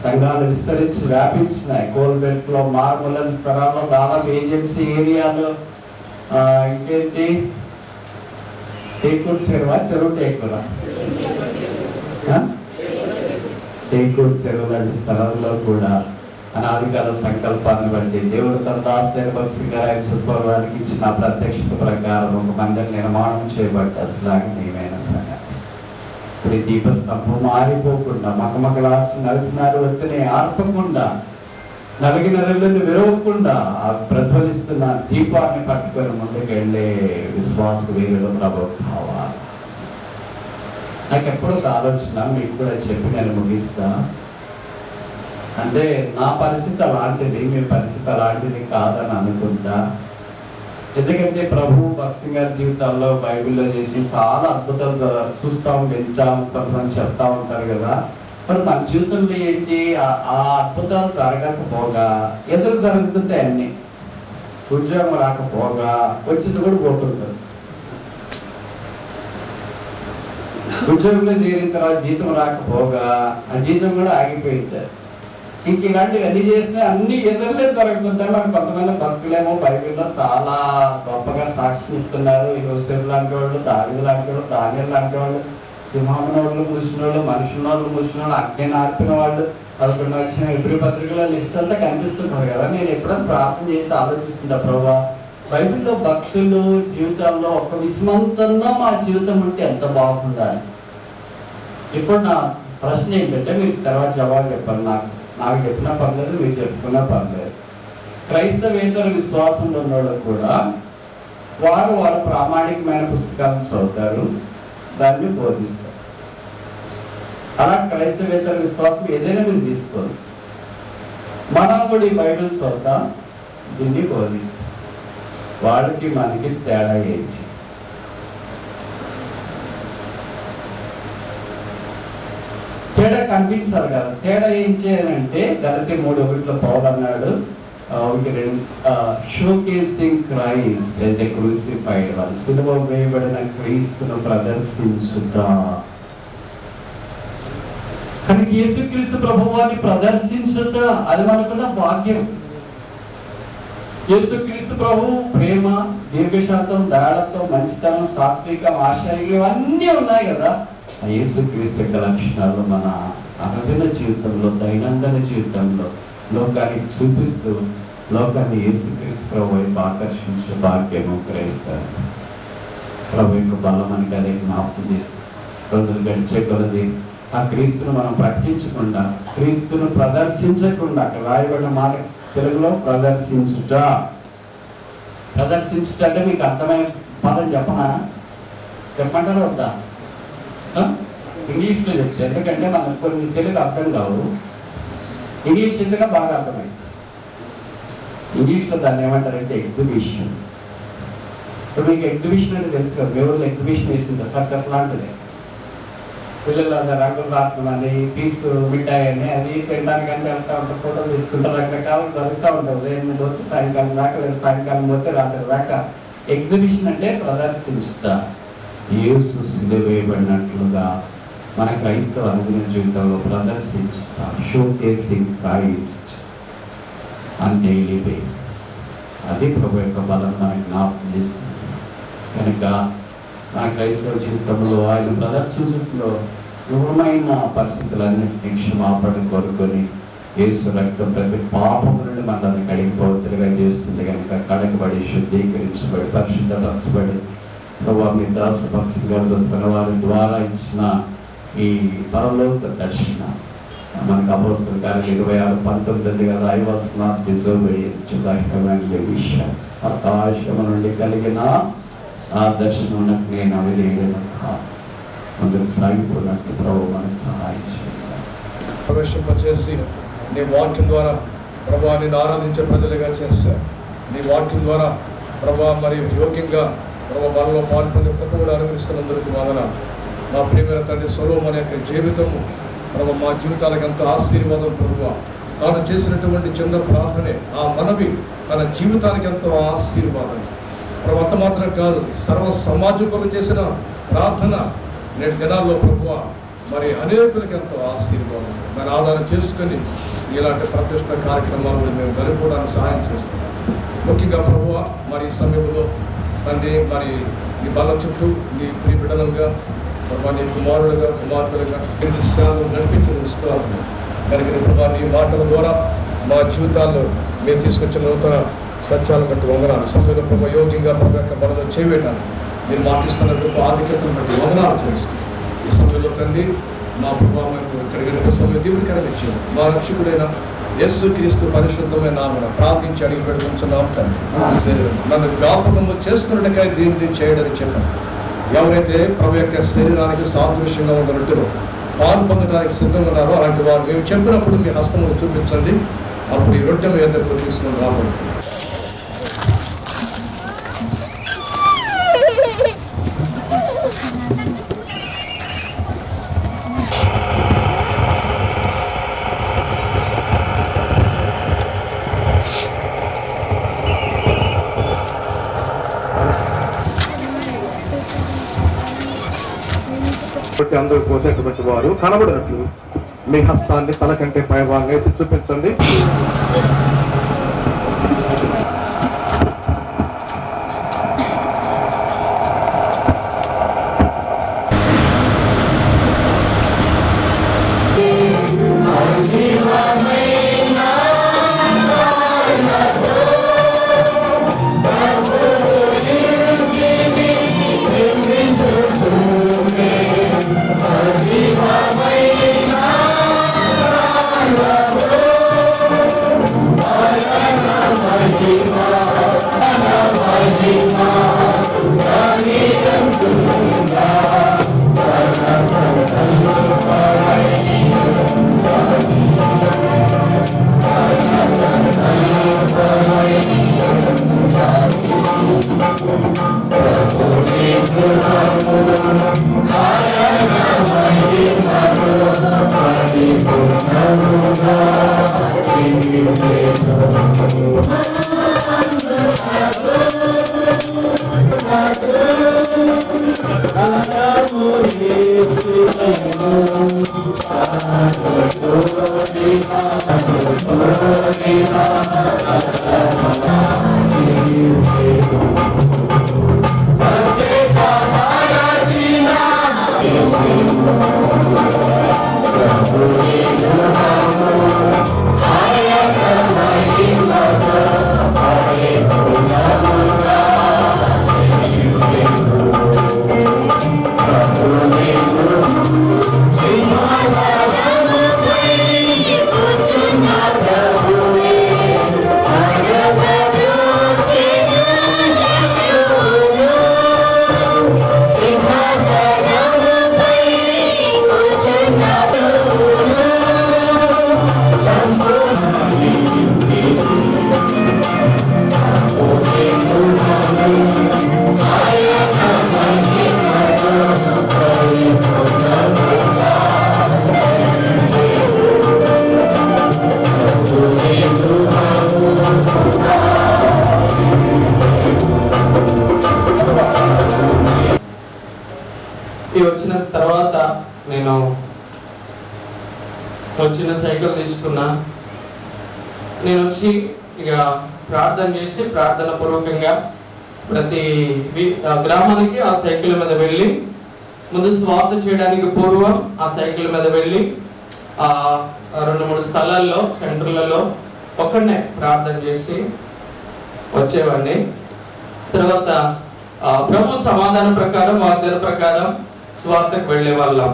సంఘాలు విస్తరించి వ్యాపించినాయి. కోల్బెట్లో, మార్ములన్ స్థలాల్లో, దాదాపు ఏజెన్సీ ఏరియాలో, ఇంకేంటి టేకూరు చెరువా, చెరువు టేకూరా, టేకూరు చెరువు లాంటి స్థలంలో కూడా అనాదికాల సంకల్పాన్ని బట్టి దేవుడు తన దాసుడైన భక్సి గారు ఆయన చుట్టుకోవడానికి ఇచ్చిన ప్రత్యక్షత ప్రకారం ఒక మందిర నిర్మాణం చేయబట్టి అశ్లాఘనీయమైన సంఘం. ఇప్పుడు ఈ దీపస్తంభం మారిపోకుండా, మకమకలార్చి నలిసినారు వద్దని ఆర్పకుండా, నలిగిన రెల్లని విరవకుండా ఆ ప్రజ్వలిస్తున్న దీపాన్ని పట్టుకొని ముందుకెళ్ళే విశ్వాస వీరులు ప్రభు కావాలి. నాకు ఎప్పుడు ఒక ఆలోచన మీకు కూడా చెప్పి నేను ముగిస్తా. అంటే నా పరిస్థితి అలాంటిది, మీ పరిస్థితి అలాంటిది కాదని అనుకుంటా. ఎందుకంటే ప్రభు భక్సి గారి జీవితాల్లో బైబిల్లో చేసి చాలా అద్భుతాలు చూస్తాం, వింటాం, కొంతమంది చెప్తా ఉంటారు కదా. మరి మన జీవితంలో ఏంటి, ఆ అద్భుతాలు జరగకపోగా ఎదురు జరుగుతుంటాయి అన్ని. ఉద్యోగం రాకపోగా వచ్చింది కూడా పోతుంటారు. ఉద్యోగంలో చేరిన తర్వాత జీతం రాకపోగా ఆ జీతం కూడా ఆగిపోయింటారు. ఇంక ఇలాంటివి అన్ని చేస్తే అన్ని ఎదురులే జరుగుతుంటాయి. మరి కొంతమంది భక్తులేమో బైబిల్లో చాలా గొప్పగా సాక్ష్యం ఇస్తున్నారు. యోసేపు లాంటి వాళ్ళు, దావీదు లాంటి వాళ్ళు, దానియేలు లాంటి వాళ్ళు, సింహాసనోళ్ళు మూసిన వాళ్ళు, మనుషుల మూసిన వాళ్ళు, అగ్ని ఆర్పిన వాళ్ళు, 11 వచ్చిన హెబ్రీ పత్రికల లిస్ట్ అంతా కనిపిస్తుంటారు కదా. నేను ఎప్పుడైనా ప్రార్థన చేసి ఆలోచిస్తుంటా, ప్రభువా బైబిల్లో భక్తులు జీవితాల్లో ఒక విస్మంతంగా మా జీవితం ఉంటే ఎంత బాగుండాలి. ఇప్పుడు నా ప్రశ్న ఏంటంటే మీకు తర్వాత జవాబు చెప్పాలి. నాకు చెప్పినా పర్లేదు, మీకు చెప్పుకున్నా పర్లేదు. క్రైస్తవేతర విశ్వాసంలో ఉన్నవాళ్ళు కూడా వాళ్ళ ప్రామాణికమైన పుస్తకాలను చదువుతారు, దాన్ని బోధిస్తారు. అలా క్రైస్తవేతర విశ్వాసం ఏదైనా మీరు తీసుకోరు. మనవుడి బైబిల్ చదువుతా, దీన్ని బోధిస్తారు. వాడికి మనకి తేడా ఏంటి? తేడా కనిపించాలి కదా. తేడా ఏం చేయాలంటే గలతీ 3:1 పౌలు అన్నాడు, showcasing Christ as a crucified one, సిలువ వేయబడిన క్రీస్తును ప్రదర్శించుట. కానీ యేసుక్రీస్తు ప్రభువాన్ని ప్రదర్శించుట అది మనకున్న భాగ్యం. యేసుక్రీస్తు ప్రభు ప్రేమ, దీర్ఘశాంతం, దయాళత్వం, మంచితనం, సాత్వికం, ఆశయం ఇవన్నీ ఉన్నాయి కదా. ఆ యేసుక్రీస్తు యొక్క లక్షణాలు మన అనుదిన జీవితంలో, దైనందిన జీవితంలో లోకానికి చూపిస్తూ లోకాన్ని యేసుక్రీస్తు ప్రభు వైపు ఆకర్షించే భాగ్యము గ్రహిస్తారు. ప్రభు యొక్క బలం మనకి అదే జ్ఞాపకం చేస్తుంది. రోజులు గడిచే కొలది ఆ క్రీస్తును మనం ప్రకటించకుండా, క్రీస్తును ప్రదర్శించకుండా, అక్కడ రాయబడిన మాట తెలుగులో ప్రదర్శించుట. ప్రదర్శించుట అంటే మీకు అర్థమైన పదం చెప్పమంటారా వద్దా? ఇంగ్లీష్లో చెప్తే, ఎందుకంటే మనకు కొన్ని తెలుగు అర్థం కావు. ఇంగ్లీష్ ఎందుకంటే బాగా అర్థమైంది. ఇంగ్లీష్లో దాన్ని ఏమంటారంటే ఎగ్జిబిషన్. ఇప్పుడు మీకు ఎగ్జిబిషన్ అంటే తెలుసు కదా, మీ ఊళ్ళో ఎగ్జిబిషన్ వేసింది సర్కస్ లాంటిది. పిల్లలు రంగులు రాత్మని, పీసు మిఠాయి అని అది తినడానికంటే వెళ్తూ ఉంటారు, ఫోటోలు తీసుకుంటారు, రకరకాలు జరుగుతూ ఉంటారు. ఉదయం పోతే సాయంకాలం దాకా, లేదా సాయంకాలం పోతే రాత్రి దాకా. ఎగ్జిబిషన్ అంటే ప్రదర్శించుట. యేసు సిలువ వేయబడినట్లుగా మన క్రైస్తవ అనుదిన జీవితంలో ప్రదర్శించుట. Showcasing Christ on daily basis. అది ప్రభు యొక్క బలం మనకి జ్ఞాపకం చేస్తుంది. కనుక మన క్రైస్తవ జీవితంలో ఆయన ప్రదర్శించడంలో క్రూరమైన పరిస్థితులన్నింటినీ క్షమాపణ కోరుకొని యేసు రక్తం ప్రతి పాపం నుండి మనల్ని కడిగిపోతులుగా చేస్తుంది. కనుక కడగబడి, శుద్ధీకరించబడి, పరిశుద్ధపరచబడి ప్రభు మీ దాసభక్తి గారు వారి ద్వారా ఇచ్చిన ఈ పరలోక దర్శన మనకు అపోస్తల కార్యం 26:19 కదా. I was not deserved to the heavenly vision. ఆకాశము నుండి కలిగిన ఆ దర్శనం నేను అవిధేయుడను కాదు. అందుకు సాగిపోయినట్టు ప్రభు మనకు సహాయం చేయాలి. ప్రవేశింపచేసి నీ వాక్యం ద్వారా ప్రభా నేను ఆరాధించే ప్రజలుగా చేశారు. నీ వాక్యం ద్వారా ప్రభా మరి యోగ్యంగా ప్రభా బలలో పాల్పొందే కృప కూడా అనుగ్రహిస్తున్నందుకు వందనాలు. మా ప్రియమైన తండ్రి సొలొమోను యొక్క జీవితము ప్రభు మా జీవితాలకు ఎంత ఆశీర్వాదం. ప్రభువ తాను చేసినటువంటి చిన్న ప్రార్థనే, ఆ మనవి తన జీవితానికి ఎంతో ఆశీర్వాదం. ప్రభు అంత మాత్రం కాదు, సర్వ సమాజం కొరకు చేసిన ప్రార్థన నేటి దినాల్లో ప్రభువ మరి అనేకులకి ఎంతో ఆశీర్వాదం. దాన్ని ఆధారం చేసుకొని ఇలాంటి ప్రతిష్ట కార్యక్రమాలు కూడా మేము జరుపుకోవడానికి సహాయం చేస్తున్నాం. ముఖ్యంగా ప్రభువ మరి ఈ సమయంలో తండ్రి మరి నీ బల చుట్టూ నీ ప్రియ బిడ్డలుగా ప్రభా నీ కుమారుడుగా, కుమార్తెలుగా ఎన్ని సేవలు నడిపించిన ఇస్తున్నాను. కనుక ప్రభా నీ మాటల ద్వారా మా జీవితాల్లో మేము తీసుకొచ్చిన నూతన సత్యాలను బట్టి వందనాలు. సమయంలో ప్రభా యోగ్యంగా ప్రభు యొక్క బలలో చేయడానికి మీరు మాటిస్తున్న గొప్ప ఆధిక్యతను బట్టి వందనాలు చేస్తాం. ఈ సమయంలో తండ్రి మా ప్రభావం ఇక్కడ వెనుక సమయం దీవుడికరణ ఇచ్చింది. మా రక్షకుడైన యేసు క్రీస్తు పరిశుద్ధమైన నామమున ప్రార్థించి అడిగి పెడుకుంటున్నాం తండ్రి. నన్ను జ్ఞాపకము చేసుకున్నట్టుగా దీన్ని చేయడానికి చెప్పాను. ఎవరైతే ప్రభు యొక్క శరీరానికి సాదృశ్యంగా ఉన్న రొట్టెలో పాలు పొందడానికి సిద్ధంగా ఉన్నారో అలాంటి వారు మేము చెప్పినప్పుడు మీ హస్తములు చూపించండి. అప్పుడు ఈ రొట్టె మీ యొద్దకు తీసుకుని రాబడుతుంది. అందరూ పోసేటువంటి వారు కనబడినట్లు మీ హస్తాన్ని తల కంటే పై భాగంగా ఎత్తి చూపించండి. Amen. వచ్చిన తర్వాత నేను వచ్చిన సైకిల్ తీసుకున్నా. నేను వచ్చి ఇక ప్రార్థన చేసి ప్రార్థన పూర్వకంగా ప్రతి గ్రామానికి ఆ సైకిల్ మీద వెళ్ళి ముందు స్వార్థ చేయడానికి పూర్వం ఆ సైకిల్ మీద వెళ్ళి 2-3 స్థలాల్లో సెంటర్లలో ఒక్కడనే ప్రార్థన చేసి వచ్చేవాడిని. తర్వాత ప్రభు సమాధానం ప్రకారం వాగ్దాన ప్రకారం స్వార్థకు వెళ్ళే వాళ్ళం.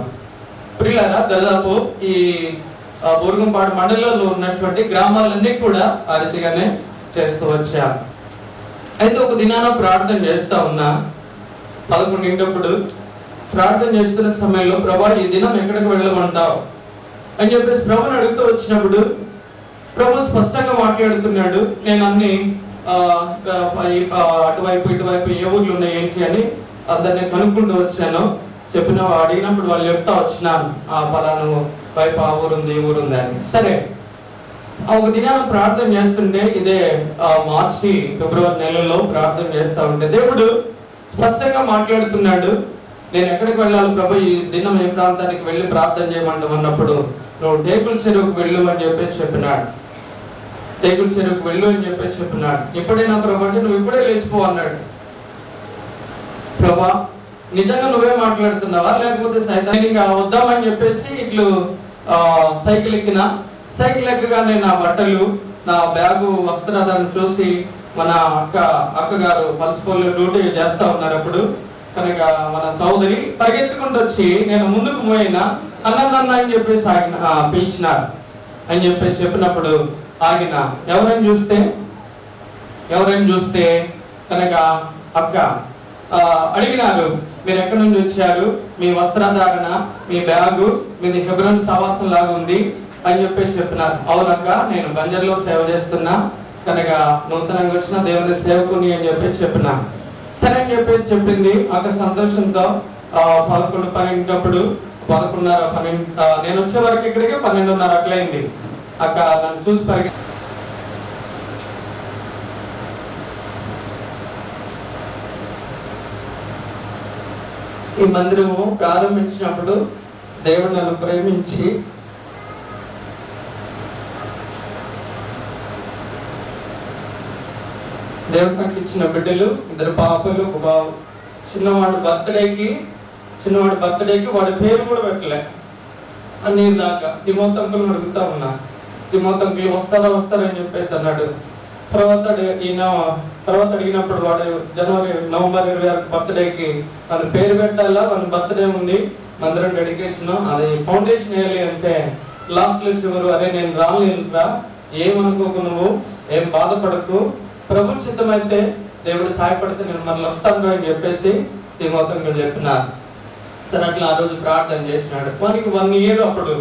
ప్రియులారా, దాదాపు ఈ బూర్గంపాడు మండలంలో ఉన్నటువంటి గ్రామాలన్నీ కూడా ఆ రీతిగానే చేస్తూ వచ్చా. అయితే ఒక దినాన ప్రార్థన చేస్తా ఉన్నా. 11 ప్రార్థన చేస్తున్న సమయంలో ప్రభా ఈ దినం ఎక్కడికి వెళ్ళమంటావు అని చెప్పేసి ప్రభుని అడుగుతూ వచ్చినప్పుడు ప్రభు స్పష్టంగా మాట్లాడుతున్నాడు. నేను అన్ని అటువైపు ఇటువైపు ఏ ఊర్లు ఉన్నాయి ఏంటి అని అందరినీ కనుక్కుంటూ వచ్చాను. అడిగినప్పుడు వాళ్ళు చెప్తా వచ్చినాను, పలాను వైపు ఆ ఊరుంది ఈ ఊరుంది అని. సరే, ఒక దినాన్ని ప్రార్థన చేస్తుంటే ఇదే మార్చి ఫిబ్రవరి నెలలో ప్రార్థన చేస్తా ఉంటే దేవుడు స్పష్టంగా మాట్లాడుతున్నాడు. నేను ఎక్కడికి వెళ్ళాలి ప్రభు, ఈ దినం ఏ ప్రాంతానికి వెళ్ళి ప్రార్థన చేయమంటామన్నప్పుడు నువ్వు టేకుల చెరువుకు వెళ్ళు అని చెప్పేసి చెప్పినాడు. టేకుల చెరువుకు వెళ్ళు అని చెప్పేసి చెప్పినాడు. ఎప్పుడైనా ప్రభు అంటే నువ్వు ఇప్పుడే లేచిపో అన్నాడు. ప్రభా నిజంగా నువ్వే మాట్లాడుతున్నావా లేకపోతే సైతానిగా వద్దామని చెప్పేసి ఇట్లు సైకిల్ ఎక్కిన. సైకిల్ ఎక్కగానే నా బట్టలు నా బ్యాగు వస్త్రాలను చూసి మన అక్కగారు పల్సిపోల్లో డ్యూటీ చేస్తా ఉన్నారు. అప్పుడు కనుక మన సోదరి పరిగెత్తుకుంటూ వచ్చి నేను ముందుకు పోయినా అన్న అని చెప్పేసి పిలిచినారు అని చెప్పేసి చెప్పినప్పుడు ఆగిన. ఎవరైనా చూస్తే కనుక అక్క అడిగినారు, మీరు ఎక్కడి నుంచి వచ్చారు, మీ వస్త్రధారణ మీ బ్యాగు మీది హెబ్రోన్ సవాసం లాగా ఉంది అని చెప్పేసి చెప్పినారు. అవునక్క, నేను బంజర్లో సేవ చేస్తున్నా కనుక నూతనంగా వచ్చిన దేవుని సేవకుని అని చెప్పేసి చెప్పినా. సరే అని చెప్పేసి చెప్పింది. అక్క సంతోషంతో 11-12 11:30 నేను వచ్చే వరకు ఇక్కడికి 12:30 అట్లయింది. అక్క నన్ను చూసి ఈ మందిరము ప్రారంభించినప్పుడు దేవుడు నన్ను ప్రేమించి దేవుడు నాకు ఇచ్చిన బిడ్డలు 2 పాపలు 1 బాబు. చిన్నవాడు బర్త్డేకి వాడి పేరు కూడా పెట్టలే అన్ని దాకా. తిమోతంకులు అడుగుతా ఉన్నా, తిమోతంకులు వస్తారని చెప్పేసి అన్నాడు. తర్వాత అడిగినప్పుడు వాడు నవంబర్ 26 బర్త్డేకి మన పేరు పెట్టాలా, మన బర్త్డే ఉంది, మందిరం డెడికేషన్, అది ఫౌండేషన్ వేయాలి అంటే లాస్ట్ లో చివరు అరే నేను రాలేనురా, ఏమనుకోకు, నువ్వు ఏం బాధపడకు, ప్రభు చిత్తమైతే దేవుడు సహాయపడితే నేను మళ్ళీ వస్తాను అని చెప్పేసి తిమోతంకులు చెప్పినారు. సరే అట్లా ఆ రోజు ప్రార్థన చేసినాడు. వానికి 1 year అప్పుడు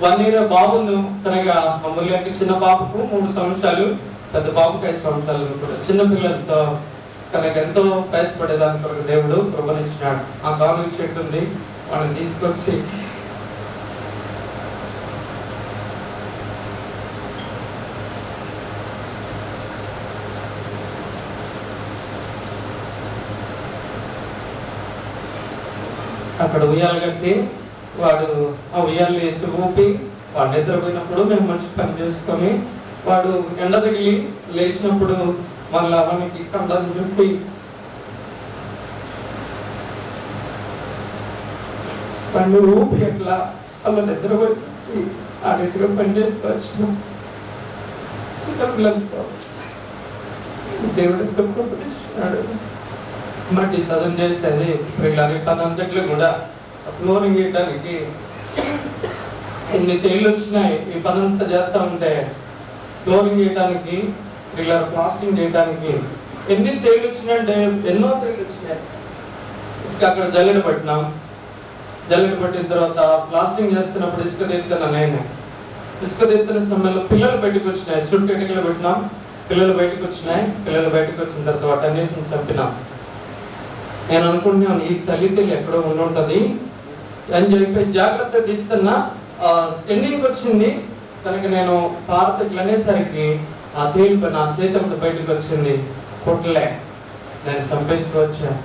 1 year బాబును కనుక మమ్మల్ని చిన్న పాపకు 3 సంవత్సరాలు, పెద్ద బాబుకి 5 సంవత్సరాలు కూడా చిన్న పిల్లలతో కనుక ఎంతో ప్రయాసపడేదాని కొరకు దేవుడు కృపనిచ్చినాడు. ఆ కాలు చెట్టు ఉంది, వాళ్ళని తీసుకొచ్చి అక్కడ ఉయ్యాల కట్టి వాడు ఆ ఉయ్యాలు వేసి ఊపి వాడు నిద్రపోయినప్పుడు మేము మంచి పని చేసుకొని వాడు ఎండ తగిలి లేచినప్పుడు మళ్ళీ అవన్నీ కండాన్ని చుట్టి వాడిని ఊపి ఎట్లా అలా నిద్రపోయి ఆ నిద్ర పని చేసుకొచ్చినాం. చిన్నపిల్లలతో దేవుడు ఎంతో కృపనిస్తున్నాడు. మట్టి చదువు చేసేది వీళ్ళని పనంతట్లో కూడా ఫ్లోరింగ్ వేయడానికి ఎన్ని తేళ్ళు వచ్చినాయి. ఈ పనంతా చేస్తూ ఉంటే ఫ్లోరింగ్ వేయడానికి వీళ్ళ ప్లాస్టింగ్ చేయడానికి ఎన్ని తేళ్ళు వచ్చినాయంటే ఎన్నో తేళ్ళు వచ్చినాయి. ఇసుక అక్కడ జల్లెడ పట్టినాం. జల్లెడ పట్టిన తర్వాత ప్లాస్టింగ్ చేస్తున్నప్పుడు ఇసుక తెస్తున్నా నేను. ఇసుక తెస్తున్న సమయంలో పిల్లలు బయటకు వచ్చినాయి. చుట్టూ ఎన్నికలు పెట్టినాం, పిల్లలు బయటకు వచ్చినాయి. పిల్లలు బయటకు వచ్చిన తర్వాత వాటన్నిటిని చంపినాం. నేను అనుకుంటున్నాను ఈ తల్లి ఎక్కడో ఉండుంటది అని చెప్పి జాగ్రత్త తీస్తున్నా. ఎండింగ్ వచ్చింది కనుక నేను పారతకి అనేసరికి ఆ తేలిపై నా చేతి బయటకు వచ్చింది. కొట్టలే, నేను చంపేస్తూ వచ్చాను.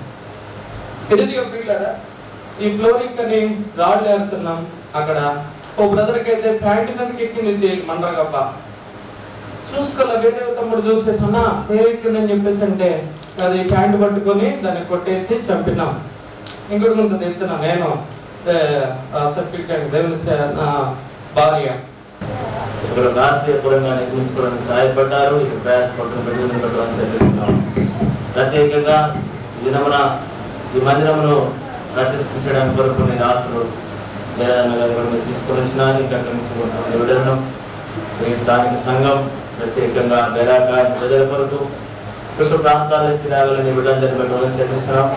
ఇది పిల్లరా ఈ ఫ్లోరింగ్ అని రాళ్ళు ఏరుతున్నాం. అక్కడ ఓ బ్రదర్కి అయితే ప్యాంటు మీదకి ఎక్కింది తేలి మండరగప్ప. చూసుకోలే, వేరే తమ్ముడు చూసేసన్నా తేలిక్కిందని చెప్పేసి అంటే అది ప్యాంటు పట్టుకొని దాన్ని కొట్టేసి చంపినాం. ఇంకోటి ముందు ఎత్తున్నా నేను సర్టిఫికేట్ దేవుని నా భార్య ఇక్కడ రాష్ట్రీయపరంగా నిర్మించుకోవడానికి సహాయపడ్డారు. ఇక్కడ ప్రయాసపడుతున్న చెప్పిస్తున్నాం. ప్రత్యేకంగా ఈ దినమున ఈ మందిరమును ప్రతిష్ఠించడానికి కొరకు నేను ఆస్తులు గారు తీసుకొని వచ్చినాను. ఇంకా అక్కడి నుంచి విడలను ఈ స్థానిక సంఘం ప్రత్యేకంగా బెరాక ప్రజల కొరకు చుట్టూ ప్రాంతాల నుంచి రావాలని విడుదలని పెట్టాలని చెప్పిస్తున్నాం.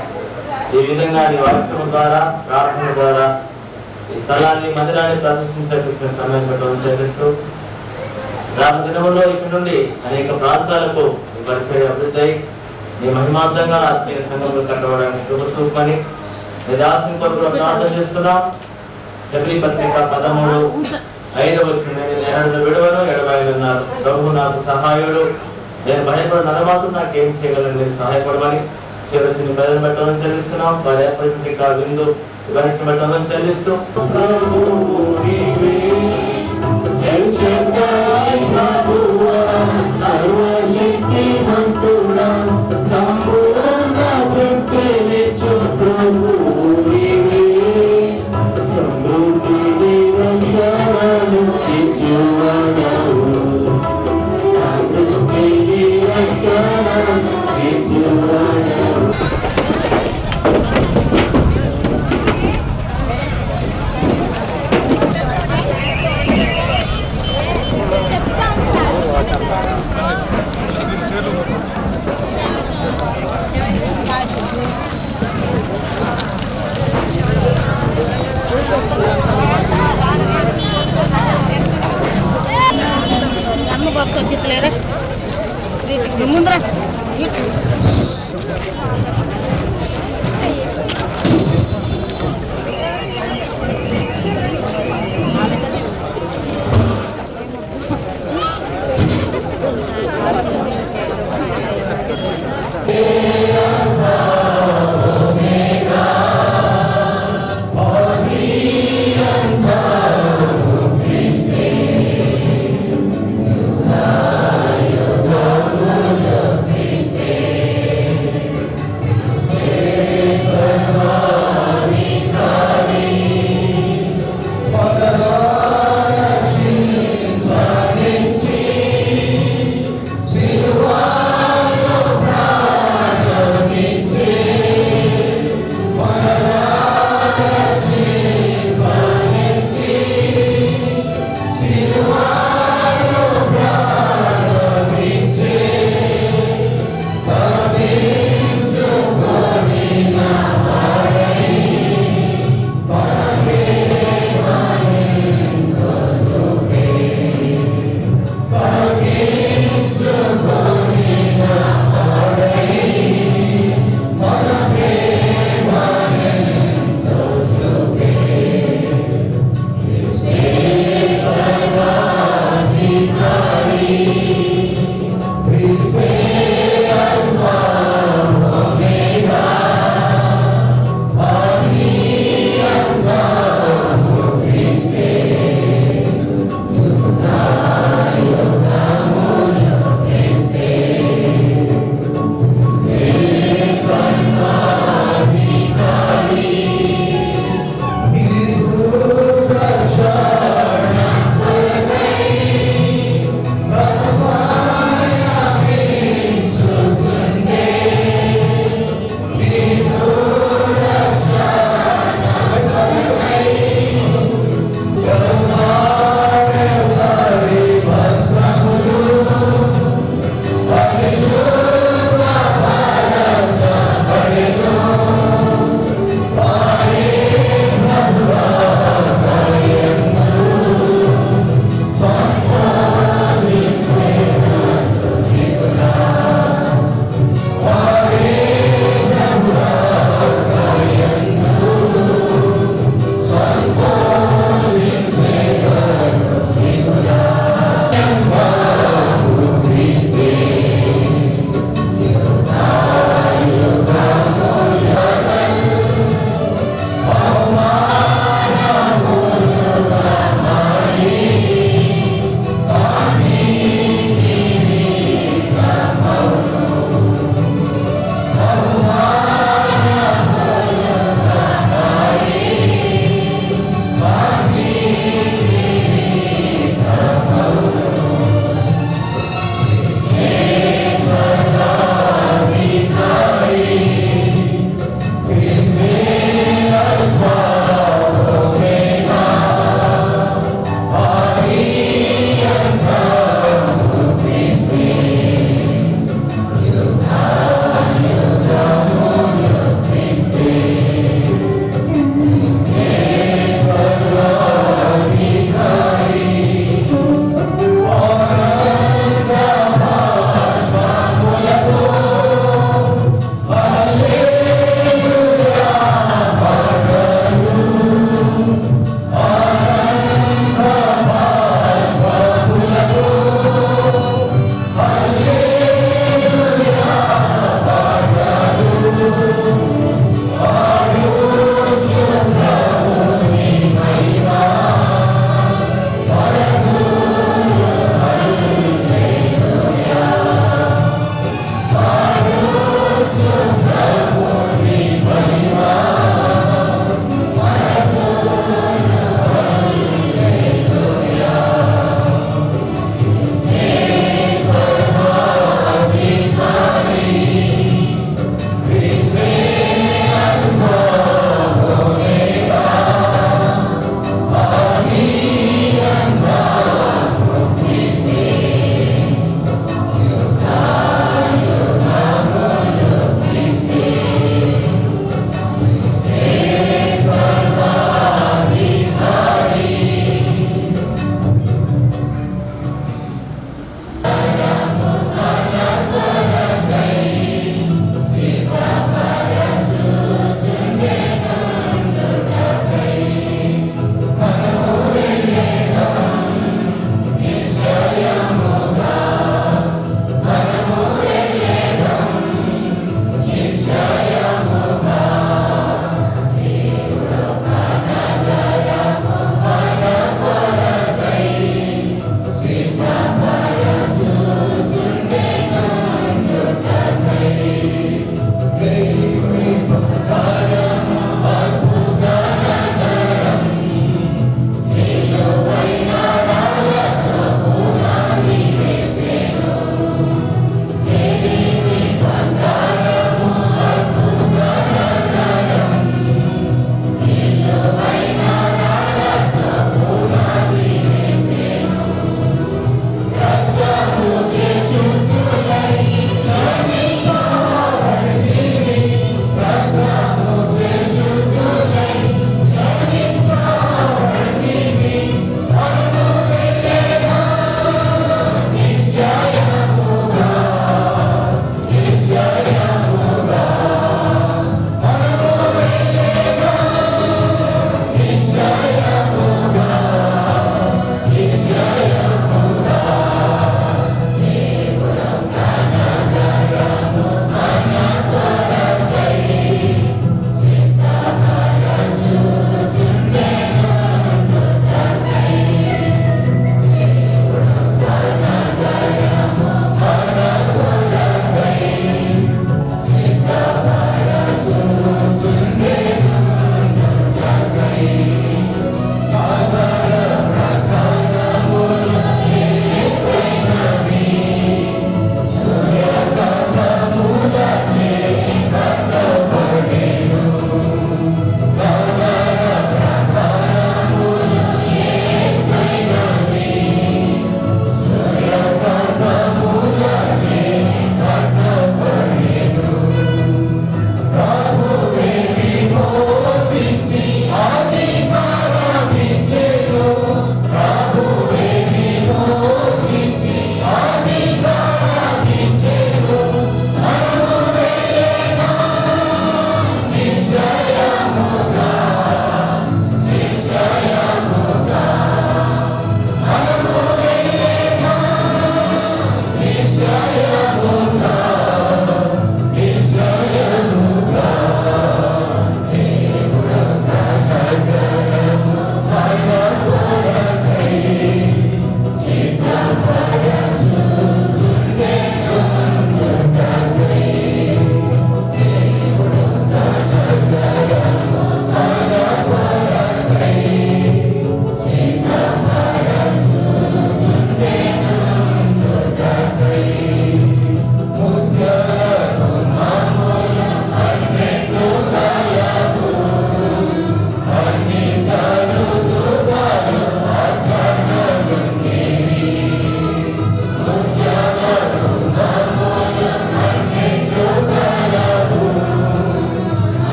ఈ విధంగా నీ వాక్యం ద్వారా ప్రార్థన ద్వారా ఈ స్థలాన్ని మందిరాన్ని ప్రదర్శించిన సమయం పెట్టాలని చెప్పిస్తూ రాను దినములో ఇక్కడ నుండి అనేక ప్రాంతాలకు ఈ పరిచయ అభివృద్ధి అయి నీ మహిమార్థంగా ఆత్మీయ సంఘంలో కట్టబడడానికి కృప చూపమని నీ దాసుని కొరకు కూడా ప్రార్థన చేస్తున్నాం. హెబ్రీ పత్రిక 13:5 నేను నేరడును విడవను ఎడబాయనున్నారు. ప్రభు నాకు సహాయుడు, నేను భయపడిన నరమాత్రం నాకేం చేయగలను, నేను సహాయపడమని చిన్న ప్రజలు పెట్టాలని చెల్లిస్తున్నాం. వారి ఏర్పడిన విందు ఇవన్నిటిని పెట్టాలని చెల్లిస్తూ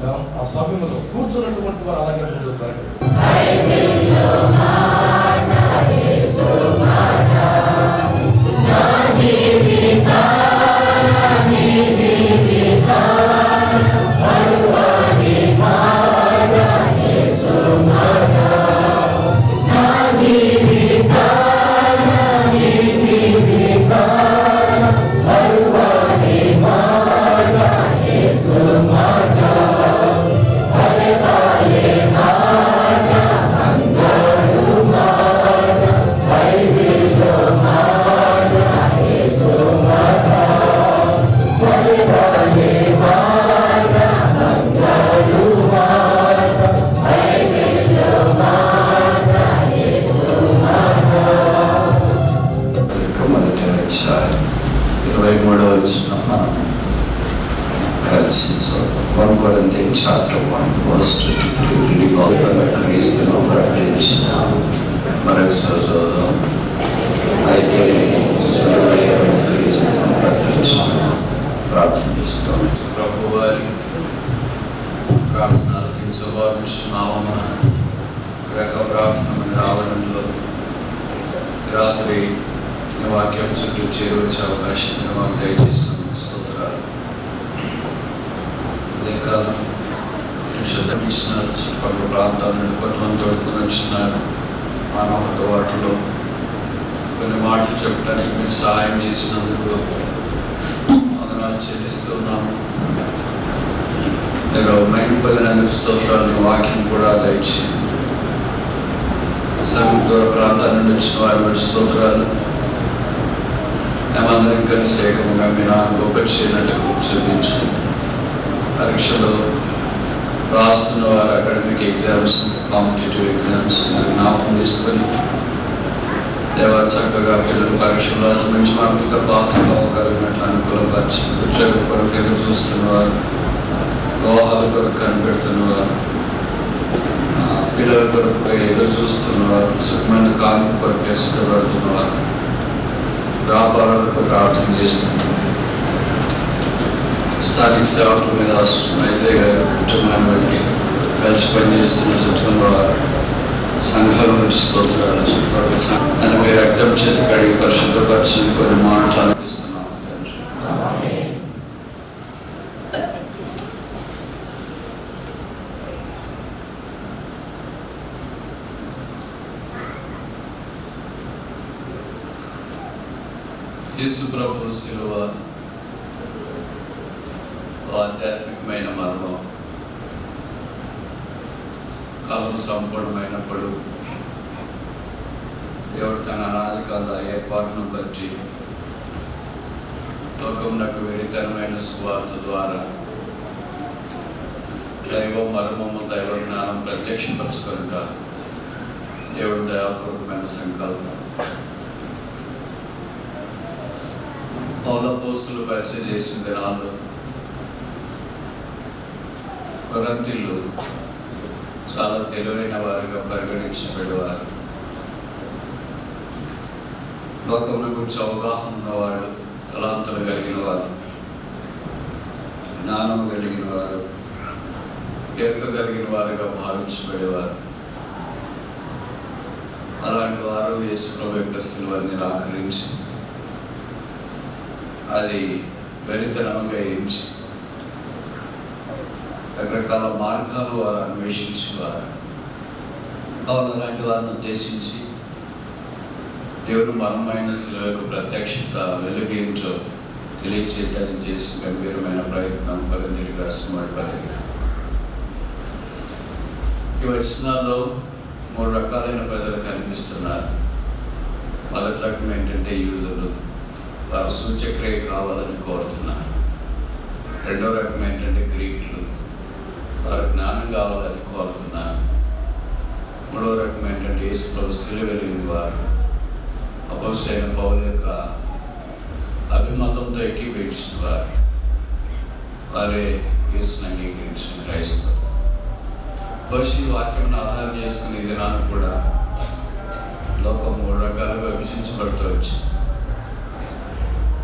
ఉంటాం. ఆ సమయంలో కూర్చున్నటువంటి వారు అలాగే ముందుకు రండి. Chapter 1, verse 23, reading all the క్రీస్తును ప్రకటించిన మరొకసారి అయితే క్రీస్తును ప్రకటించిన ప్రార్థిస్తాం. ప్రభు వారి ప్రార్థనలకి శుభాభిస్తున్నామన్న ప్రార్థన రావడంలో రాత్రి ఈ వాక్యం చుట్టూ చేరవచ్చే అవకాశం మాకు దయచేసిన స్తోత్రాలు. అదే కాలం శ్రమించినారు, చుట్టుపక్కల ప్రాంతాల నుండి కొంతమంది తోడుకొని వచ్చినారు. మానవత వాటిలో కొన్ని మాటలు చెప్పడానికి మీరు సహాయం చేసినందుకు వందనాలు చెల్లిస్తున్నాము. మీరు మహిమపొందినందుకు స్తోత్రాలు. వాక్యం కూడా దయచేయండి. దూర ప్రాంతాల నుండి వచ్చిన వారి స్తోత్రాలు. మేమందరం కలిసి ఏకంగా మీ నాన్న గొప్ప చేయనట్టు చూపించండి. పరీక్షలో రాస్తున్న వారు అకాడమిక్ ఎగ్జామ్స్, కాంపిటేటివ్ ఎగ్జామ్స్ జ్ఞాపకం తీసుకొని దేవా చక్కగా పిల్లలు పరీక్షలు రాసి మంచి మార్కులతో పాస్ అవ్వగలిగినట్లు అనుకూలపరిచి ఉద్యోగ కొరకు ఎదురు చూస్తున్నవారు, వివాహాల కొరకు కనిపెడుతున్నవారు, పిల్లల కొరకు ఎదురు చూస్తున్నవారు, సుఖమైన కాలం కొరకు ఇష్టపడుతున్నవారు, వ్యాపారాలకు ప్రార్థన చేస్తున్నారు. స్థానిక సేవకుల మీద వైజాగ్ గారు కుటుంబాన్ని బట్టి కలిసి పనిచేస్తున్న చుట్టూ సంఘాల గురించి స్తోత్రాలు. చుట్టుపక్కల మీరు రక్తం చేతి కడిగి పరిశుద్ధపరిచి కొన్ని మాటలు అనిపిస్తున్నాము. యేసు ప్రభు శిలువ ఆధ్యాత్మికమైన మర్మం. కాలం సంపూర్ణమైనప్పుడు దేవుడు తన అనాది కాల ఏర్పాటును బట్టి లోకమునకు వెరితనమైన సువార్త ద్వారా దైవ మర్మము, దైవ జ్ఞానం ప్రత్యక్షపరుచుకుంటారు. దేవుడు దయాపూర్వకమైన సంకల్పం. పౌలపోస్తులు పరిచయం చేసిన దినాల్లో కొరింథీయులు చాలా తెలివైన వారుగా పరిగణించబడేవారు. లోకముల గురించి అవగాహన ఉన్నవాడు, తలాంతులు కలిగిన వారు, జ్ఞానము కలిగిన వారు, ఎరుక కలిగిన వారుగా భావించబడేవారు. అలాంటి వారు యేసు ప్రభు యొక్క శిలువను నిరాకరించి అది వెరితనముగా ఎంచి రకరకాల మార్గాలు వారు అన్వేషించేవారు. అలాంటి వారిని ఉద్దేశించి దేవుడు మర్మమైన శిలువకు ప్రత్యక్షత వెలుగేంచో తెలియచేయడానికి చేసిన గంభీరమైన ప్రయత్నం కొరింథీయులకు రాసిన వాడి పత్రిక. ఈ వచనాల్లో 3 రకాలైన ప్రజలు కనిపిస్తున్నారు. మొదటి రకం ఏంటంటే యూదులు, వారు సూచక్రియ కావాలని కోరుతున్నారు. రెండో రకం ఏంటంటే గ్రీకులు, వారు జ్ఞానం కావాలని కోరుతున్నారు. మూడో రకం ఏంటంటే యేసు ప్రభు శిలువ వెలిగిన వారు, అపోస్తలుడైన పౌలు యొక్క అభిమతంతో ఏకీభవించిన వారు, వారే యేసుని అంగీకరించిన క్రైస్తవులు. బహుశా వాక్యం ఆధారం చేసుకునే దినాన్ని కూడా లోకం 3 రకాలుగా విభజించబడుతూ వచ్చింది.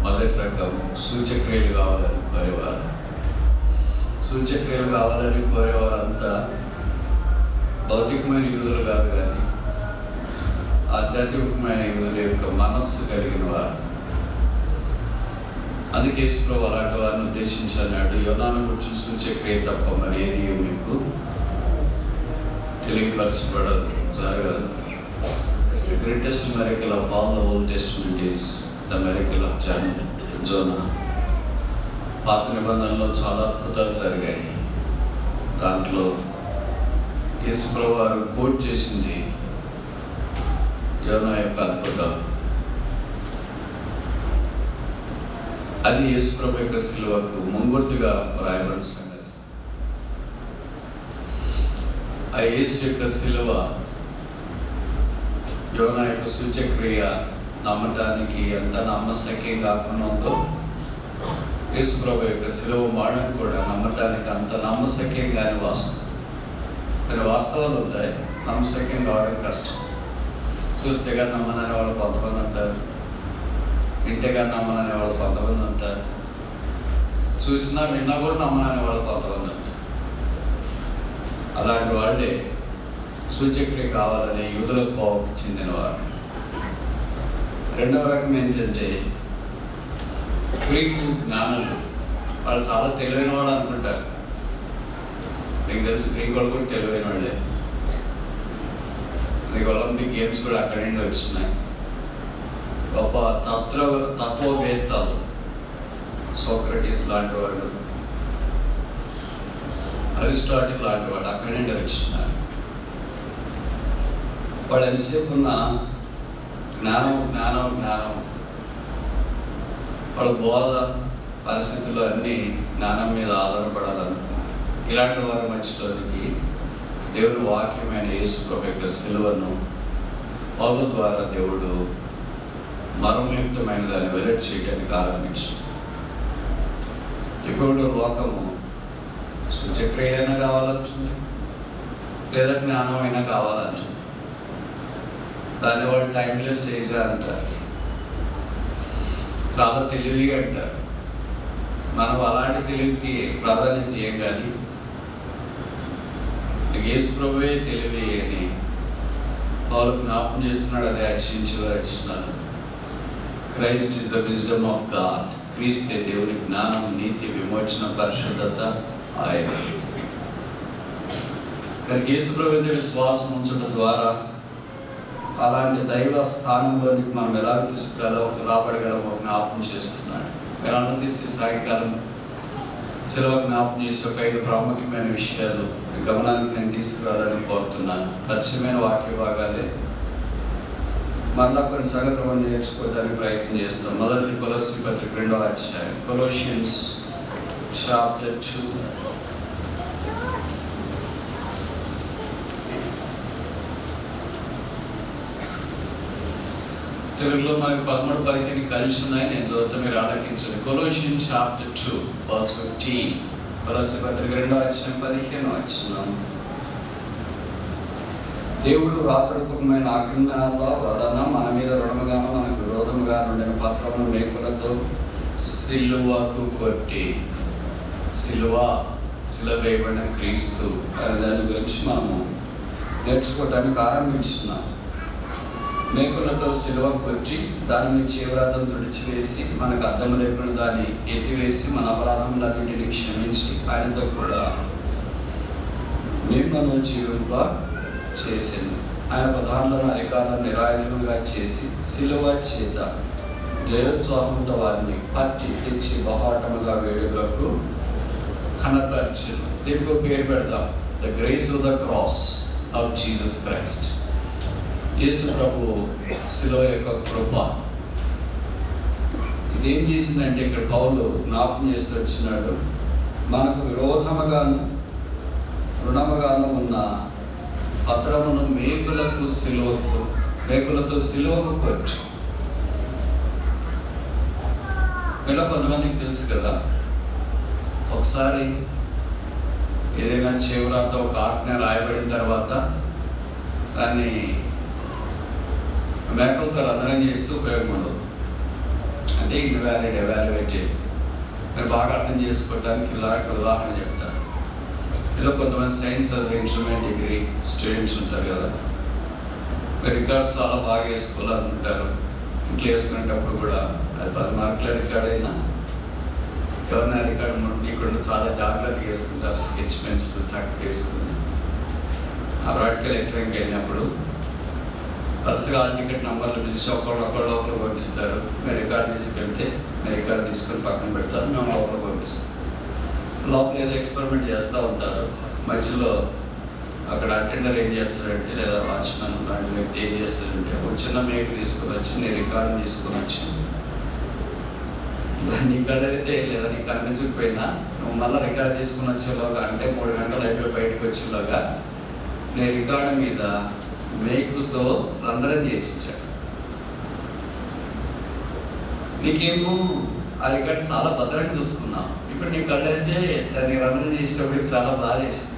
మొదటి రకం సూచక్రియలు కావాలని కోరేవారు. సూచక్రియలు కావాలని కోరేవారంతా భౌతికమైన యూదులు కాదు, కానీ ఆధ్యాత్మికమైన యూదుల యొక్క మనస్సు కలిగిన వారు. అందుకే యేసుప్రభువు అలాంటి వారిని ఉద్దేశించి అన్నాడు, యోనాను గురించి సూచక్రియ తప్ప మరి ఏది మీకు తెలియపరచబడదు, జరగదు. The greatest miracle of all the Old Testament is the miracle of Jonah. పాత నిబంధనలో చాలా అద్భుతాలు జరిగాయి. దాంట్లో యేసుప్రభువు వారు కోట్ చేసింది యోనా యొక్క అద్భుతాలు. అది యేసుప్రభువు యొక్క సిలువకు ముంగుర్తుగా రాయబడిన సంగతి. ఆ యేసు యొక్క సిలువ యోనా యొక్క సూచక్రియ నమ్మటానికి ఎంత నమ్మశక్యం కాకుండా ఉందో, యేసుప్రభువు యొక్క సిలువ మాడం కూడా నమ్మటానికి అంత నమ్మశక్యం కాని వాస్తవం. కొన్ని వాస్తవాలు ఉంటాయి, నమ్మశక్యం కావడం కష్టం. చూస్తే కానీ నమ్మననే వాళ్ళు కొంతమంది ఉంటారు, వింటే కానీ నమ్మననే వాళ్ళు కొంతమంది ఉంటారు, చూసినా విన్నా కూడా నమ్మననే వాళ్ళు కొంతమంది ఉంటారు. అలాంటి వాళ్ళే సూచక్రియ కావాలని యూదులకు కోవకు చెందినవారు. రెండవ రకం ఏంటంటే గ్రీకు జ్ఞానులు. వాళ్ళు చాలా తెలివైన వాళ్ళు అనుకుంటారు. మీకు తెలుసు, గ్రీకు వాళ్ళు కూడా తెలివైన వాళ్ళే. మీకు ఒలింపిక్ గేమ్స్ కూడా అక్కడి నుండి వచ్చినాయి. గొప్ప తత్వవేత్తలు, సోక్రటీస్ లాంటి వాళ్ళు, అరిస్టాటిల్ లాంటి వాళ్ళు అక్కడి నుండి వచ్చినారు. వాళ్ళు ఎంతసేపు ఉన్న జ్ఞానం జ్ఞానం జ్ఞానం, వాళ్ళ బోధ పరిస్థితులు అన్నీ జ్ఞానం మీద ఆధారపడాలను. ఇలాంటి వారి మధ్యలోనికి దేవుడు వాక్యమైన యేసుప్రభువు యొక్క సిలువను పౌలు ద్వారా దేవుడు మర్మయుక్తమైన దాన్ని వెల్లడి చేయడానికి ఆరంభించాడు. ఇప్పుడు లోకము సూచక్రియైనా కావాలంటుంది, లేదా జ్ఞానమైనా కావాలంటుంది. దాన్ని వాళ్ళు టైమ్లెస్ ఏజా అంటారు, చాలా తెలివిగా అంటారు. మనం అలాంటి తెలివికి ప్రాధాన్యత ఏం కానీ యేసుప్రభువే తెలివి అని వాళ్ళు జ్ఞాపకం చేస్తున్నాడు. అదే రక్షించినాను. Christ is the wisdom of God. క్రీస్తే దేవుని జ్ఞానం, నీతి, విమోచన, పరిశుద్ధత ఆయన. కానీ యేసుప్రభువు మీద విశ్వాసం ఉంచడం ద్వారా అలాంటి దైవ స్థానంలోనికి మనం ఎలా రాబడగలమో జ్ఞాపకం చేస్తున్నాడు. మీరు అనుమతిస్తే సాయంకాలం సెలవు జ్ఞాపకం చేసి ఒక 5 ప్రాముఖ్యమైన విషయాలు గమనానికి నేను తీసుకురావాలని కోరుతున్నాను. పరిచయమైన వాక్య భాగాలే మళ్ళా కొన్ని సంగతులు నేర్చుకోవడానికి ప్రయత్నం చేస్తాం. మొదటి కొలస్సీ పత్రిక 2వ అధ్యాయం, కొలోషియన్స్ చాప్టర్ 2. తెలుగులో మనకు 13-15 కలిసి ఉన్నాయి. నేను చదువుతా, మీరు ఆలకించండి. Colossians chapter 2 verse 15. కొలస్సీ పత్రిక 2వ అధ్యాయం 15వ వచనం. దేవుడు రాతపూర్వకమైన ఆజ్ఞల వలన మన మీద రుణముగాను మనకు విరోధముగా ఉండిన పత్రమును మేకులతో సిలువకు కొట్టి, శిలువ వేయబడిన క్రీస్తు అనే దాని గురించి మనము నేర్చుకోవటానికి ఆరంభించున్నాం. మేకులతో సిలువ కొట్టి దాని మీద చేవ్రాతం తుడిచివేసి మనకు అర్థం లేకుండా దాన్ని ఎత్తివేసి మన అపరాధములన్నింటినీ క్షమించి ఆయనతో కూడా మిమ్మల్ని జీవింప చేసింది. ఆయన ప్రధానులను, అధికారులను నిరాయుధులుగా చేసి సిలువ చేత జయోత్సాహంతో వారిని పట్టి తెచ్చి బహాటముగా వేడుకలకు కనపరిచింది. దీనికి పేరు పెడతాం, the grace of the cross of Jesus Christ. యేసు ప్రభు సిలువ యొక్క కృప. ఇదేం చేసిందంటే ఇక్కడ పౌలు జ్ఞాపకం చేస్తూ వచ్చినాడు, మనకు విరోధముగాను రుణముగాను ఉన్న పత్రమును మేకులతో సిలువకు కొట్టి. ఇలా కొంతమందికి తెలుసు కదా, ఒకసారి ఏదైనా చేవ్రాత ఒక ఆజ్ఞ రాయబడిన తర్వాత దాన్ని మేకలతో రంధ్రం చేస్తూ ఉపయోగం ఉండదు. అంటే ఇన్వాలిడ్, ఎవాల్యుయేట్ చేయాలి. మీరు బాగా అర్థం చేసుకోవడానికి ఇలాంటి ఉదాహరణ చెప్తాను. ఇలా కొంతమంది సైన్స్ ఇన్స్ట్రుమెంట్ డిగ్రీ స్టూడెంట్స్ ఉంటారు కదా, రికార్డ్స్ చాలా బాగా వేసుకోవాలనుకుంటారు. ఇంట్లో వేసుకునేటప్పుడు కూడా అది 10 మార్కుల రికార్డ్ అయినా ఎవరైనా రికార్డు ముట్టికుండా చాలా జాగ్రత్తగా వేసుకుంటారు. స్కెచ్ పెన్స్ చక్కగా వేసుకుని ఆ ప్రాక్టికల్ ఎగ్జామ్కి వెళ్ళినప్పుడు వరుసగా హాల్ టికెట్ నంబర్లు పిలిచి ఒకళ్ళు పంపిస్తారు. మీరు రికార్డు తీసుకెళ్తే మీరు రికార్డు తీసుకొని పక్కన పెడతారు, మేము లోపల పంపిస్తాం. లోపల ఏదో ఎక్స్పెరిమెంట్ చేస్తూ ఉంటారు. మధ్యలో అక్కడ అటెండర్ ఏం చేస్తాడంటే, లేదా వాచ్మెన్ లాంటి వ్యక్తి ఏం చేస్తాడంటే, ఒక చిన్న మేకు తీసుకొని వచ్చి నీ రికార్డు తీసుకొని వచ్చి నీ కడైతే లేదా నీకు కనిపించకపోయినా నువ్వు మళ్ళీ రికార్డు తీసుకుని వచ్చేలోగా, అంటే 3 గంటలు అయిపోయి బయటకు వచ్చేలోగా నీ రికార్డు మీద మేకుతో రంధ్రం చేసి ఇచ్చాడు. నీకేమో ఆ రికార్డు చాలా భద్రంగా చూసుకున్నావు. ఇప్పుడు నీ కళ్ళైతే దాన్ని రంధ్రం చేసేటప్పుడు చాలా బాగా చేసింది.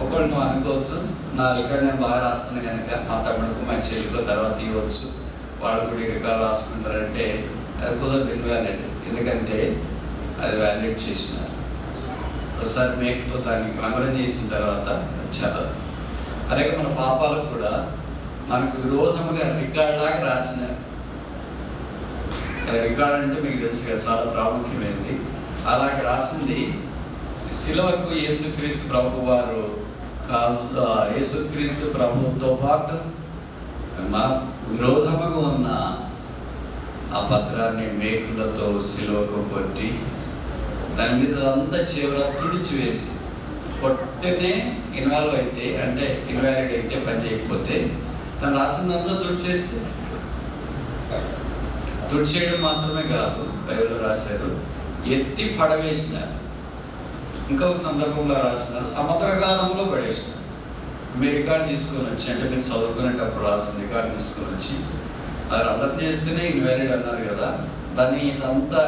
ఒకళ్ళు నువ్వు అనుకోవచ్చు, నా రికార్డు నేను బాగా రాస్తాను కనుక మా తమ్ముడికి మా చెల్లికో తర్వాత ఇవ్వచ్చు, వాళ్ళు కూడా రికార్డు రాసుకుంటారంటే అది కుదరదు, ఇన్వాలిడ్. ఎందుకంటే అది వ్యాలిడేట్ చేసినారు. ఒకసారి మేకుతో దాన్ని రంధ్రం చేసిన తర్వాత చదవదు. అలాగే మన పాపాలకు కూడా మనకు విరోధముగా రికార్డ్ లాగా రాసినారు. రికార్డ్ అంటే మీకు తెలుసు కదా, చాలా ప్రాముఖ్యమైనది. అలాగే రాసింది శిలువకు యేసుక్రీస్తు ప్రభు వారు యేసుక్రీస్తు ప్రభుతో పాటు మన విరోధముగా ఉన్న ఆ పత్రాన్ని మేకులతో శిలువకు కొట్టి దాని మీద అంతా చివర తుడిచి వేసి, కొట్టనే ఇన్వాల్వ్ అయితే అంటే ఇన్వాలిడ్ అయితే పని చేయకపోతే తను రాసిందంతా తుడిచేస్తే, తుడిచేయడం మాత్రమే కాదు, బైబిల్లో రాశారు ఎత్తి పడవేసినారు. ఇంకొక సందర్భంలో రాసినారు సముద్రగాలంలో పడేసినారు. మీరు రికార్డు తీసుకొని వచ్చి, అంటే మీరు చదువుకునేటప్పుడు రాసిన రికార్డు తీసుకొని వచ్చి అది అర్థం చేస్తేనే ఇన్వాలిడ్ అన్నారు కదా, దాన్ని ఇదంతా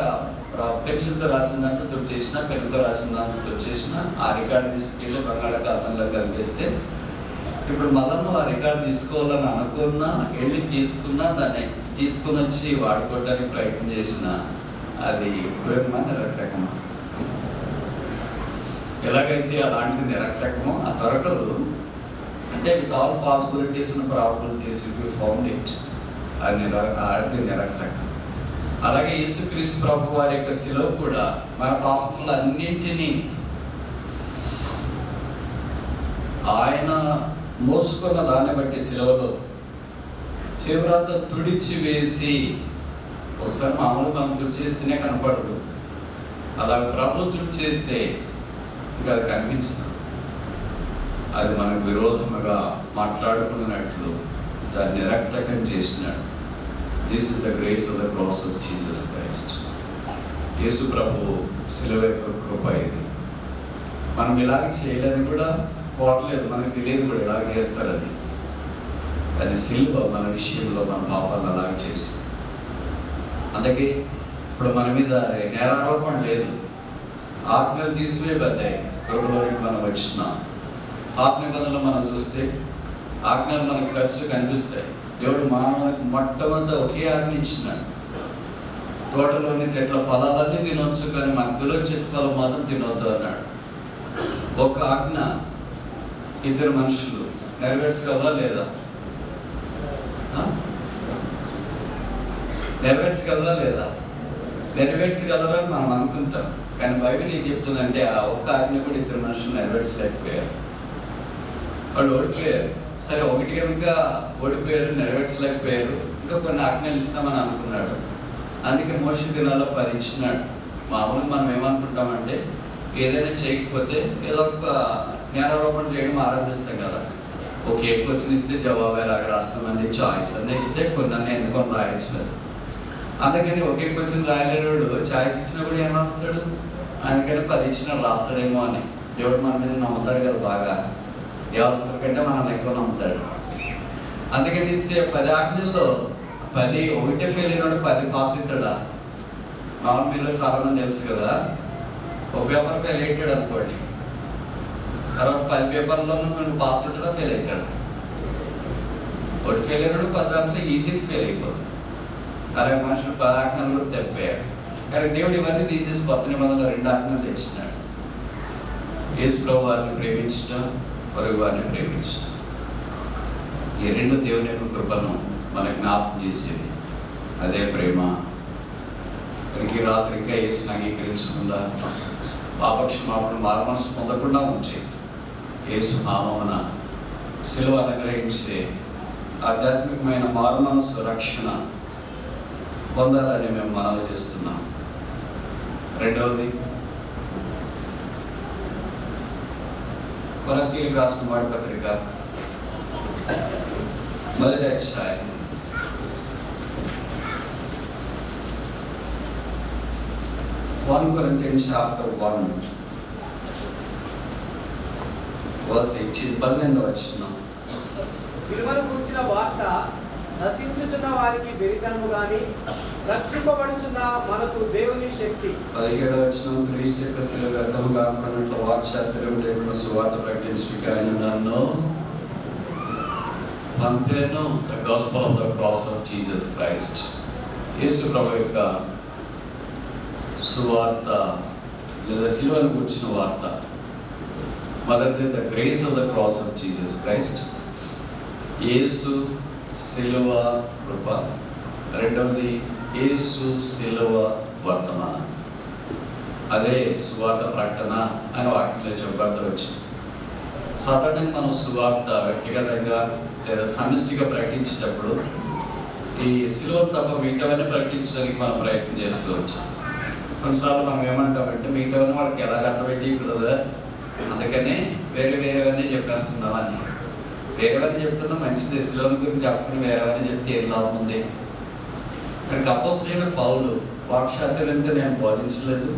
పెన్సిల్తో రాసిందంతా తుడిచేసిన, పెన్నుతో రాసిందంతా తుడిచేసిన ఆ రికార్డు తీసుకెళ్ళి బంగాళాఖాతంలో కలిపేస్తే, ఇప్పుడు మళ్ళీ నువ్వు ఆ రికార్డు తీసుకోవాలని అనుకున్నా, వెళ్ళి తీసుకున్నా, దాన్ని తీసుకుని వచ్చి వాడుకోవడానికి ప్రయత్నం చేసిన అది ఉపయోగమా నిరర్థకమా? ఎలాగైతే అలాంటి నిరర్థకమో ఆ దొరకదు. అంటే with all possibilities and probabilities if you found it, అది నిరర్థకం. అలాగే యేసుక్రీస్తు ప్రభు వారి యొక్క శిలువ కూడా మన పాపములన్నింటినీ ఆయన మోసుకున్న దాన్ని బట్టి శిలువలో చివరతో తుడిచి వేసి, ఒకసారి మామూలుగా మనం తుడిచేస్తేనే కనపడదు, అలా ప్రభు తుడిచేస్తే ఇంకా అది కనిపించదు. అది మనకు విరోధముగా మాట్లాడుకున్నట్లు దాన్ని నిరర్థకం చేసినాడు. This is the grace of the cross of Jesus Christ. యేసు ప్రభు శిలువ యొక్క కృప ఇది. మనం ఇలాగ చేయలేని కూడా కోరలేదు, మనకు తెలియదు కూడా ఇలాగ చేస్తారని. కానీ శిలువ మన విషయంలో మన పాపాలను అలాగే చేసి, అందుకే ఇప్పుడు మన మీద నేరారోపణ లేదు, ఆజ్ఞలు తీసివేయబడ్డాయి. ప్రభువులోకి మనం వచ్చినాం. ఆత్మ నిబంధనలు మనం చూస్తే ఆజ్ఞలు మనకు ఖర్చు కనిపిస్తాయి. దేవుడు మానవునికి మొట్టమొదట ఒకే ఆజ్ఞ ఇచ్చినాడు, తోటలోని చెట్ల ఫలాలన్నీ తినొచ్చు కానీ మధ్యలో చెట్ల ఫలం మాత్రం తినొద్దు అన్నాడు. ఒక ఆజ్ఞ 2 మనుషులు నెరవేర్చగలరా లేదా? నెరవేర్చగలరా లేదా? నెరవేర్చగలరా అని మనం అనుకుంటాం, కానీ బైబిల్ ఏం చెప్తుందంటే ఆ ఒక్క ఆజ్ఞ కూడా 2 మనుషులు నెరవేర్చలేకపోయారు. వాళ్ళు ఓడిపోయారు. సరే, ఒకటి కనుక ఓడిపోయారు, నెరవేర్చలేకపోయారు, ఇంకా కొన్ని ఆజ్ఞలు ఇస్తామని అనుకున్నాడు. అందుకే మోషే దినాల్లో 10 ఇచ్చినాడు. మామూలుగా మనం ఏమనుకుంటామంటే ఏదైనా చేయకపోతే ఏదో ఒక నేరారోపణ చేయడం ఆరంభిస్తాం కదా. ఓకే, క్వశ్చన్ ఇస్తే జవాబు ఎలాగ రాస్తామని చాయిస్ అన్నీ ఇస్తే కొన్ని అన్నీ ఎన్నుకొని రాయొచ్చు. అందుకని ఒకే క్వశ్చన్ రాయలేడు, చాయిస్ ఇచ్చినప్పుడు ఏం రాస్తాడు? అందుకని 10 ఇచ్చినప్పుడు రాస్తాడేమో అని. దేవుడు మన మీద నమ్ముతాడు కదా బాగా, ఎవరి కంటే మనం ఎక్కువ నమ్ముతాడు. అందుకని ఇస్తే 10 ఆజ్ఞల్లో 10 ఒకటే ఫెయిల్ అయినాడు, 10 పాస్ అవుతాడా? మామూలు మీరు చాలా మంది తెలుసు కదా, ఒక పేపర్ ఫెయిల్ అవుతాడు అనుకోండి, తర్వాత 10 పేపర్లోనూ నువ్వు పాస్ అవుతాడా ఫెయిల్ అవుతాడు? ఒకటి ఫెయిల్ అయినాడు, 10 దాంట్లో ఈజీగా ఫెయిల్ అయిపోతుంది. అలాగే మనుషులు 10 ఆజ్ఞలు కూడా తప్పారు. కానీ దేవుడు ఇవన్నీ తీసేసి కొత్త నిబంధనలో 2 ఆజ్ఞలు తెచ్చినాడు. యేసు ప్రభు వారిని ప్రేమించడం, పొరుగు వారిని ప్రేమించడం, ఈ రెండు దేవుని యొక్క కృపను మన జ్ఞాపకం చేసేది. అదే ప్రేమ. మనకి రాత్రి ఇంకా యేసుని అంగీకరించకుండా, పాపక్షమాపణ మారమనసు పొందకుండా ఉంటే, యేసు నామమున సిలువ అనుగ్రహించే ఆధ్యాత్మికమైన మారుమనసు రక్షణ పొందాలని మేము మనవి చేస్తున్నాం. రెండవది, కొరింథీయులకు రాసిన మొదటి పత్రిక 1వ అధ్యాయం 1 Corinthians chapter 1 verse 18, 12వ వచనం. సిలువను గురించిన వార్త నశించుచున్న వారికి వెరితనము గాని రక్షింపబడుచున్న మనకు దేవుని శక్తి. 17వ వచనం. క్రీస్తు యొక్క శిలువ వ్యర్థము కాకున్నట్లు వాక్చాతుర్యం లేకుండా సువార్త ప్రకటించుటకు ఆయన నన్ను పంపెను. The gospel of the cross of Jesus Christ. యేసు ప్రభు యొక్క సువార్త లేదా శిలువను గురించిన వార్త. మొదటిది the grace of the cross of Jesus Christ, యేసు శిలువ కృప. రెండవది యేసు శిలువ వర్తమానం. అదే సువార్త ప్రకటన అని వాక్యంలో చెప్పబడుతూ వచ్చింది. సాధారణంగా మనం సువార్త వ్యక్తిగతంగా లేదా సమిష్టిగా ప్రకటించేటప్పుడు ఈ శిలువ తప్ప మిగతావన్నీ ప్రకటించడానికి మనం ప్రయత్నం చేస్తూ వచ్చాం. కొన్నిసార్లు మనం ఏమంటామంటే మిగతావన్నీ వాళ్ళకి ఎలా అర్థమైతే కదా, అందుకనే వేరేవన్నీ చెప్పేస్తున్నామని. వేరేవన్నీ చెప్తున్నా మంచిది, శిలువ గురించి చెప్పని వేరేవన్నీ చెప్తే ఏం లాభం ఉంది? ఇక్కడ అపోస్తలుడైన పౌలు వాక్చాతుర్యంతో నేను బోధించలేదు,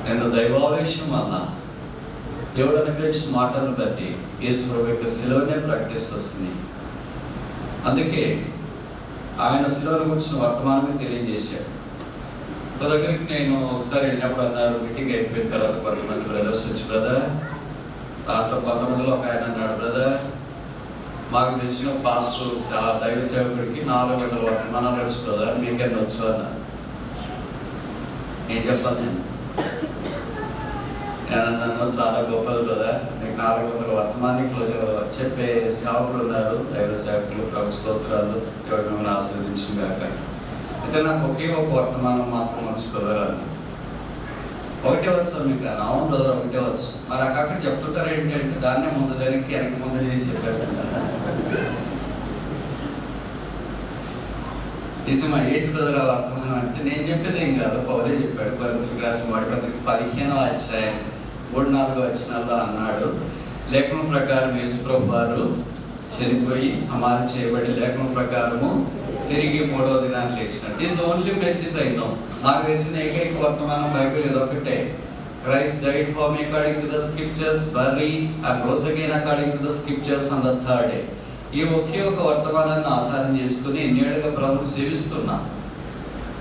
నేను దైవావేశం వల్ల దేవుడు అనుగ్రహించిన మాటలను బట్టి యేసు ప్రభు యొక్క శిలువనే ప్రకటిస్తూ వస్తుంది. అందుకే ఆయన శిలువను గురించిన వర్తమానమే తెలియజేశాడు. ఒక దగ్గరికి నేను ఒకసారి వెళ్ళినప్పుడు అన్నారు, మీటింగ్ అయిపోయిన తర్వాత కొంతమంది బ్రదర్స్ వచ్చి, బ్రదర్ దాంట్లో కొంతమందిలో ఒక ఆయన అన్నాడు, బ్రదర్ మాకు తెలిసిన పాస్టర్ దైవ సేవకుడికి 400 వర్తమానాలు వచ్చు బ్రదర్, మీకెన్ని వచ్చు అన్నారు. ఏం చెప్పాలి నేను అన్నాను, చాలా గొప్పది బ్రదర్, మీకు 400 వర్తమానికులు చెప్పే సేవకులు ఉన్నారు, దైవ సేవకులు, ప్రభు స్తోత్రాలు, ఎవరు మిమ్మల్ని ఆశీర్వదించిన కాక. అయితే నాకు ఒకే ఒక వర్తమానం మాత్రం వచ్చు బ్రదర్ అన్న. ఒకటే వచ్చు మీకు అన్న. అవును బ్రదర్ ఒకటే వచ్చు. మరి అక్కడ చెప్తుంటారు ఏంటంటే దాన్నే ముందు జరిగి వెనక ముందు చేసి చెప్పేస్తాను. నిజమా ఏంటి బ్రదర్ అలా అర్థం అంటే నేను చెప్పేది ఏం కాదు, పౌరే చెప్పాడు. కొరింథీయులకు రాసిన మొదటి పత్రిక 15వ అధ్యాయం 3-4 వచనాల్లో అన్నాడు, లేఖనం ప్రకారం యేసు ప్రభు వారు చనిపోయి సమాధి చేయబడి లేఖనం ప్రకారము తిరిగి 3వ దినాన్ని లేచినట్టు. ఈజ్ ఓన్లీ మెసేజ్ అయినా నాకు తెలిసిన ఏకైక వర్తమానం బైబిల్ ఇదొకటే. Christ died for me according to the scriptures, buried and rose again according to the scriptures on the third day. ఈ ఒకే ఒక వర్తమానాన్ని ఆధారం చేసుకుని ఎన్నేళ్ళుగా ప్రభుని సేవిస్తున్నా.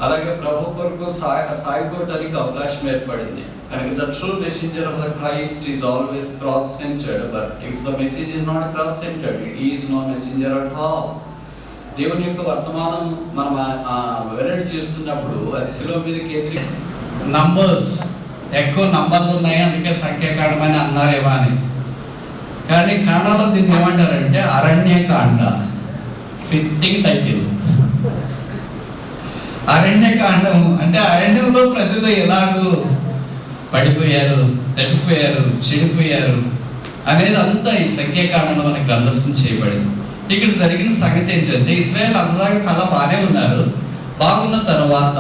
అలాగే ప్రభు కొరకు సాగిపోవడానికి అవకాశం ఏర్పడింది. కనుక the true messenger of the Christ is always cross centred. But if the message is not cross centred, it is no messenger at all. దేవుని యొక్క వర్తమానం మనం వెల్లడి చేస్తున్నప్పుడు అది శిలువ మీద కేంద్రీ నంబర్స్ ఎక్కువ నంబర్లు ఉన్నాయి, అందుకే సంఖ్యాకాండం అని అన్నారేమో అని. కానీ కన్నడలో దీన్ని ఏమంటారంటే అరణ్యకాండ. Fitting title. అరణ్యకాండం అంటే అరణ్యంలో ప్రజలు ఎలాగూ పడిపోయారు, తప్పిపోయారు, చెడిపోయారు అనేది అంతా ఈ సంఖ్యాకాండంలో మనకి గ్రంథస్థం చేయబడింది. ఇక్కడ జరిగిన సంగతి ఏంటంటే ఇశ్రాయేల్ అంతదాకా చాలా బాగానే ఉన్నారు. బాగున్న తర్వాత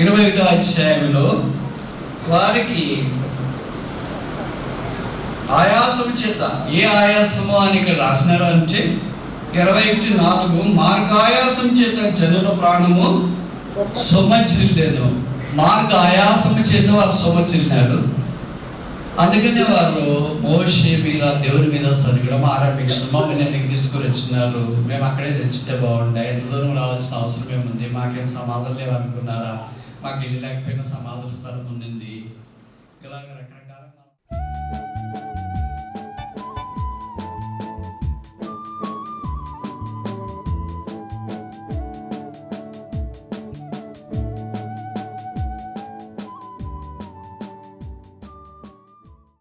21వ అధ్యాయంలో వారికి ఆయాసం చేత, ఏ ఆయాసము అని ఇక్కడ రాసినారు అంటే 21:4 మార్గాయాసం చేత జనుల ప్రాణము సొమ్మచిల్లేను. మార్గ ఆయాసము చేత వారు సొమ్మచిల్లారు. అందుకనే వారు మోషే మీద దేవుని మీద సరిగడం ఆరంభించిన, మమ్మల్ని ఎందుకు తీసుకుని వచ్చినారు, మేము అక్కడే తెచ్చితే బాగుండే, ఎంత దూరం రావాల్సిన అవసరం ఏముంది, మాకేం సమాధులు లేవనుకున్నారా, మాకు ఇల్లు లేకపోయినా సమాధుల స్థలం ఉండింది, ఇలాగ రకాల